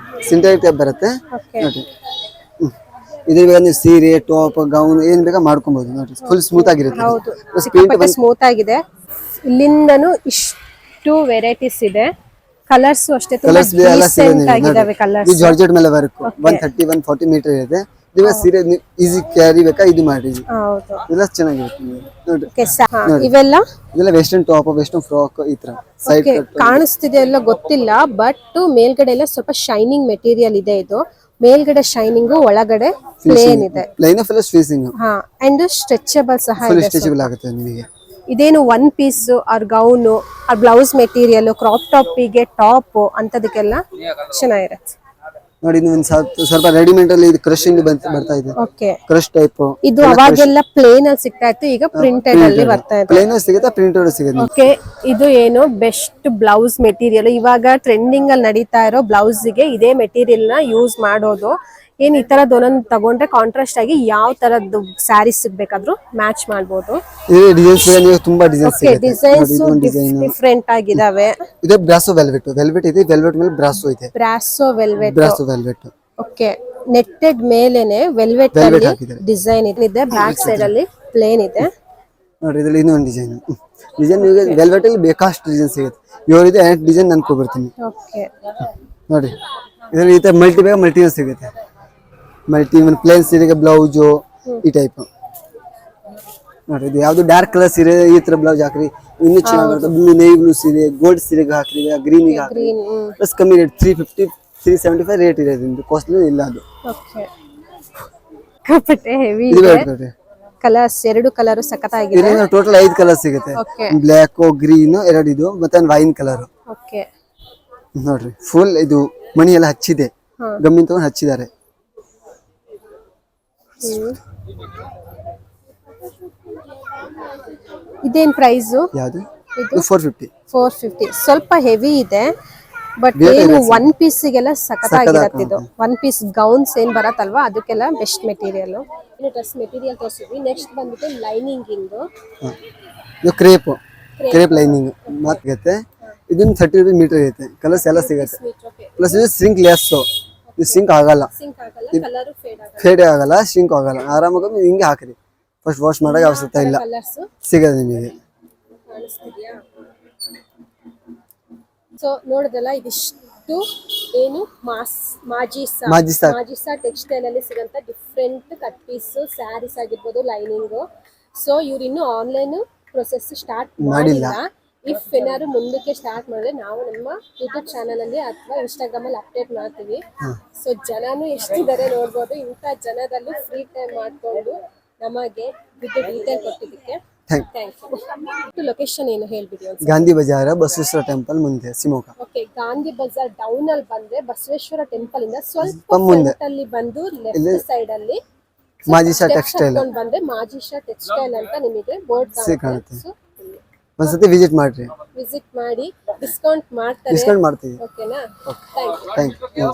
ಸಿಂಥೆಟಿಕ್ ಟೈಪ್ ಬರುತ್ತೆ ನೋಡಿ. ಇದ್ರ ಬೇಗ ನೀವು ಸೀರೆ, ಟಾಪ್, ಗೌನ್ ಏನ್ ಬೇಕಾ ಮಾಡ್ಕೊಬಹುದು ನೋಡ್ರಿ. ಫುಲ್ ಸ್ಮೂತ್ ಆಗಿರುತ್ತೆ. ಸ್ಮೂತ್ ಆಗಿದೆ. ಇಲ್ಲಿಂದನೂ ಇಷ್ಟು ವೆರೈಟೀಸ್ ಇದೆ. ಕಲರ್ಸ್ ಅಷ್ಟೇ ತುಂಬಾ ಡೀಸೆಂಟ್ ಆಗಿದಾವೆ ಕಲರ್ಸ್. ಈ ಜಾರ್ಜೆಟ್ ಮೇಲೆ ವರ್ಕ್ 130-140 ಮೀಟರ್ ಇದೆ. ಇವಾಗ ಸೀರೆ ಈಸಿ ಕ್ಯಾರಿ ಬೇಕಾ ಇದು ಮಾಡಿ ಹೌದು. ಇದೆಲ್ಲ ಚೆನ್ನಾಗಿರುತ್ತೆ ನಿಮಗೆ ನೋಡ್ರಿ. Okay, ಇವೆಲ್ಲ ಇದೆಲ್ಲ ವೆಸ್ಟರ್ನ್ ಟಾಪ್ ವೆಸ್ಟರ್ನ್ ಫ್ರಾಕ್ ಈ ತರ ಸೈಡ್ Okay, ಕಾಣಿಸ್ತಿದೆ ಎಲ್ಲ ಗೊತ್ತಿಲ್ಲ, ಬಟ್ ಮೇಲ್ಗಡೆ ಎಲ್ಲ ಸ್ವಲ್ಪ ಶೈನಿಂಗ್ ಮೆಟೀರಿಯಲ್ ಇದೆ. ಇದು ಮೇಲ್ಗಡೆ ಶೈನಿಂಗ್, ಒಳಗಡೆ ಪ್ಲೇನ್ ಇದೆ. ಲೈನ್ ಆಫ್ ಎಲ್ಲ ಸ್ಪೇಸಿಂಗ್ ಹಾ, ಅಂಡ್ ಸ್ಟ್ರೆಚಬಲ್ ಸಹ ಫುಲ್ ಇದೆ. ಸ್ಟ್ರೆಚಬಲ್ ಆಗುತ್ತೆ ನಿಮಗೆ. ಇದೇನು one piece or gown or blouse material, crop ಟಾಪಿಗೆ ಟಾಪ್ ಅಂತದಕ್ಕೆಲ್ಲ ಚೆನ್ನಾಗಿರುತ್ತೆ. ನೋಡಿ ಇದು ಒಂದು ಸ್ವಲ್ಪ ರೆಡಿಮೇಡ್ ಅಲ್ಲಿ ಇದು ಕ್ರಶ್ ಇಂದ ಬರ್ತಾ ಇದೆ. ಓಕೆ, ಕ್ರಶ್ ಟೈಪ್ ಇದು ಅವಾಗೆಲ್ಲ ಪ್ಲೇನ್ ಅಲ್ಲಿ ಸಿಗ್ತಾ ಇತ್ತು, ಈಗ ಪ್ರಿಂಟೆಡ್ ಅಲ್ಲಿ ಬರ್ತಾ ಇದೆ. ಪ್ಲೇನ್ ಸಿಗುತ್ತೆ, ಪ್ರಿಂಟೆಡ್ ಸಿಗುತ್ತೆ. ಓಕೆ, ಇದು ಏನು ಬೆಸ್ಟ್ ಬ್ಲೌಸ್ ಮೆಟೀರಿಯಲ್. ಇವಾಗ ಟ್ರೆಂಡಿಂಗ್ ಅಲ್ಲಿ ನಡೀತಾ ಇರೋ ಬ್ಲೌಸ್ ಗೆ ಇದೇ ಮೆಟೀರಿಯಲ್ ನ ಯೂಸ್ ಮಾಡೋದು. ಏನ್ ಈ ತರದ್ ಒಂದೊಂದು ತಗೊಂಡ್ರೆ ಕಾಂಟ್ರಾಸ್ಟ್ ಆಗಿ ಯಾವ ತರದ್ದು ಸ್ಯಾರೀಸ್ ಬೇಕಾದ್ರೂ ಮ್ಯಾಚ್ ಮಾಡಬಹುದು. ಈ ಡಿಸೈನ್ಸ್ ತುಂಬಾ ಡಿಸೈನ್ಸ್ ಓಕೆ, ಡಿಸೈನ್ಸ್ ಡಿಫ್ರೆಂಟ್ ಆಗಿದಾವೆ. ಇದು ಬ್ರಾಸೋ ವೆಲ್ವೆಟ್ ಇದೆ, ವೆಲ್ವೆಟ್ ಮೇಲೆ ಬ್ರಾಸೋ ಇದೆ. Brasso velvet. Brasso velvet. Okay, netted ಮೇಲೆನೆ ವೆಲ್ವೆಟ್ ಅಲ್ಲಿ ಹಾಕಿದ್ದಾರೆ. ಡಿಸೈನ್ ಇದೆ. ಬ್ಯಾಕ್ ಸೈಡ್ ಅಲ್ಲಿ ಪ್ಲೇನ್ ಇದೆ. ನೋಡಿ ಇದ್ರಲ್ಲಿ ಇನ್ನೊಂದು ಡಿಸೈನ್ ನಿಮಗೆ ವೆಲ್ವೆಟ್ ಅಲ್ಲಿ ಬೇಕಾಷ್ಟು ಡಿಸೈನ್ ಸಿಗುತ್ತೆ. ಇವರಿದೆ 8 ಡಿಸೈನ್ ನಾನು ಕೊಡ್ತೀನಿ. ಓಕೆ, ನೋಡಿ ಇದರಲ್ಲಿ ಈ ತರ ಮಲ್ಟಿ ಬೇಕಾ ಮಲ್ಟಿ ಸಿಗುತ್ತೆ. ಮಲ್ಟಿ ಪ್ಲೇನ್ ಸೀರೆಗೆ ಬ್ಲೌಸು ಈ ಟೈಪ್. ನೋಡಿ ಇದು ಯಾವ್ದು ಡಾರ್ಕ್ ಕಲರ್ ಸೀರೆ ಈ ತರ ಬ್ಲೌಸ್ ಹಾಕ್ರಿ ಇನ್ನೂ ಚೆನ್ನಾಗಿರುತ್ತೆ. ಬ್ಲೂ ನೇವಿ ಬ್ಲೂ ಸೀರೆ ಗೋಲ್ಡ್ ಸೀರೆಗೆ ಹಾಕ್ರಿ, ಗ್ರೀನ್ ಗೆ ಹಾಕ್ರಿ. ಪ್ಲಸ್ ಕಮ್ಮಿ ರೇಟ್ 350 375 ರೇಟ್ ಇದೆ. ಇದು ಕಾಸ್ಟ್ಲಿ ಇಲ್ಲ ಅದು. ಓಕೆ, ಕಪಟೆ ಹೆವಿ ಇದು ಇದೆ. ಕಲರ್ಸ್ ಎರಡು ಕಲರ್ ಸಖತ್ತಾಗಿದೆ. ಇದರಿಂದ ಟೋಟಲ್ 5 ಕಲರ್ ಸಿಗುತ್ತೆ. ಓಕೆ, ಬ್ಲ್ಯಾಕ್, ಗ್ರೀನ್ 2 ಇದು ಮತ್ತೆ ವೈನ್ ಕಲರ್. ಓಕೆ, ನೋಡ್ರಿ ಫುಲ್ ಇದು ಮಣಿ ಎಲ್ಲ ಹಚ್ಚಿದೆ, ಗಮ್ಮಿ ತಗೊಂಡು ಹಚ್ಚಿದ್ದಾರೆ. ಇದೇನ್ ಪ್ರೈಸ್? ಯಾವುದು? ಇದು 450. 450. ಸ್ವಲ್ಪ ಹೆವಿ ಇದೆ, ಬಟ್ ಏನು ಒನ್ ಪೀಸ್ ಗೆಲ್ಲ ಸಖತ್ತಾಗಿರತ್ತೆ. ಇದು ಒನ್ ಪೀಸ್ ಗೌನ್ಸ್ ಏನ್ ಬರತ್ತಲ್ವಾ, ಅದಕ್ಕೆಲ್ಲ ಬೆಸ್ಟ್ ಮೆಟೀರಿಯಲ್. ಇನ್ನು ಡ್ರೆಸ್ ಮೆಟೀರಿಯಲ್ ತೋರಿಸಿದ್ವಿ. ನೆಕ್ಸ್ಟ್ ಬಂದ್ಬಿಟ್ಟು ಲೈನಿಂಗ್ ಇಂದು. ಇದು ಕ್ರೇಪ್ ಲೈನಿಂಗ್ ಮಾತುಗತ್ತೆ. ಇದನ್ನ 30 ರೂಪಾಯಿ ಮೀಟರ್ ಇರುತ್ತೆ. ಕಲರ್ಸ್ ಎಲ್ಲ ಸಿಗುತ್ತೆ. ಪ್ಲಸ್ ಇದು ಸಿಂಕ್ ಲೆಸ್, ಇದು ಸಿಂಕ್ ಆಗಲ್ಲ, ಫೇಡ್ ಆಗಲ್ಲ, ಸಿಂಕ್ ಆಗಲ್ಲ. ಆರಾಮಾಗಿ ಹಿಂಗೆ ಹಾಕಿರಿ. ಫಸ್ಟ್ ವಾಶ್ ಮಾಡೋ ಅವಶ್ಯಕತೆ ಇಲ್ಲ, ಸಿಗತ್ತೆ ನಿಮಗೆ. ಸೊ ನೋಡಿದ್ರಲ್ಲ, ಇದಿಷ್ಟು ಏನು ಮಾಜಿಸಾ ಟೆಕ್ಸ್ಟೈಲ್ ಅಲ್ಲಿ ಸಿಗಂತ ಡಿಫ್ರೆಂಟ್ ಕಟ್ ಪೀಸ್ ಸ್ಯಾರೀಸ್ ಆಗಿರ್ಬೋದು, ಲೈನಿಂಗ್. ಸೊ ಇವ್ರು ಇನ್ನು ಆನ್ಲೈನ್ ಪ್ರೊಸೆಸ್ ಸ್ಟಾರ್ಟ್ ಮಾಡಿಲ್ಲ. ಇಫ್ ಏನಾದ್ರು ಮುಂದಕ್ಕೆ ಸ್ಟಾರ್ಟ್ ಮಾಡಿದ್ರೆ ನಾವು ನಮ್ಮ ಯೂಟ್ಯೂಬ್ ಚಾನಲ್ ಅಲ್ಲಿ ಅಥವಾ ಇನ್ಸ್ಟಾಗ್ರಾಮ್ ಅಲ್ಲಿ ಅಪ್ಡೇಟ್ ಮಾಡ್ತೀವಿ. ಸೊ ಜನನು ಎಷ್ಟಿದ್ದಾರೆ ನೋಡ್ಬೋದು. ಇಂಥ ಜನದಲ್ಲೂ ಫ್ರೀ ಟೈಮ್ ಮಾಡ್ಕೊಂಡು ನಮಗೆ ಡೀಟೇಲ್ ಕೊಟ್ಟಿದ್ದಕ್ಕೆ ಥ್ಯಾಂಕ್ ಯು. ಲೊಕೇಶನ್ ಏನು ಹೇಳ್ಬಿಡಿ. ಗಾಂಧಿ ಬಜಾರ್ ಬಸವೇಶ್ವರ ಟೆಂಪಲ್ ಮುಂದೆ, ಶಿವಮೊಗ್ಗ. ಓಕೆ, ಗಾಂಧಿ ಬಜಾರ್ ಡೌನ್ ಅಲ್ಲಿ ಬಂದ್ರೆ ಬಸವೇಶ್ವರ ಟೆಂಪಲ್ ಇಂದ ಸ್ವಲ್ಪ ಮುಂದೆ ಅಲ್ಲಿ ಬಂದು ಲೆಫ್ಟ್ ಸೈಡ್ ಅಲ್ಲಿ ಮಾಜಿಸಾ ಟೆಕ್ಸ್ಟೈಲ್ ಬಂದ್ರೆ ಮಾಜಿಸಾ ಟೆಕ್ಸ್ಟೈಲ್ ಅಂತ ನಿಮಗೆ ಬೋರ್ಡ್ ಕಾಣುತ್ತೆ. ಒಂದ್ಸತಿ ವಿಸಿಟ್ ಮಾಡಿ ಡಿಸ್ಕೌಂಟ್ ಮಾಡ್ತೀವಿ. ಓಕೆನಾ? Thank you.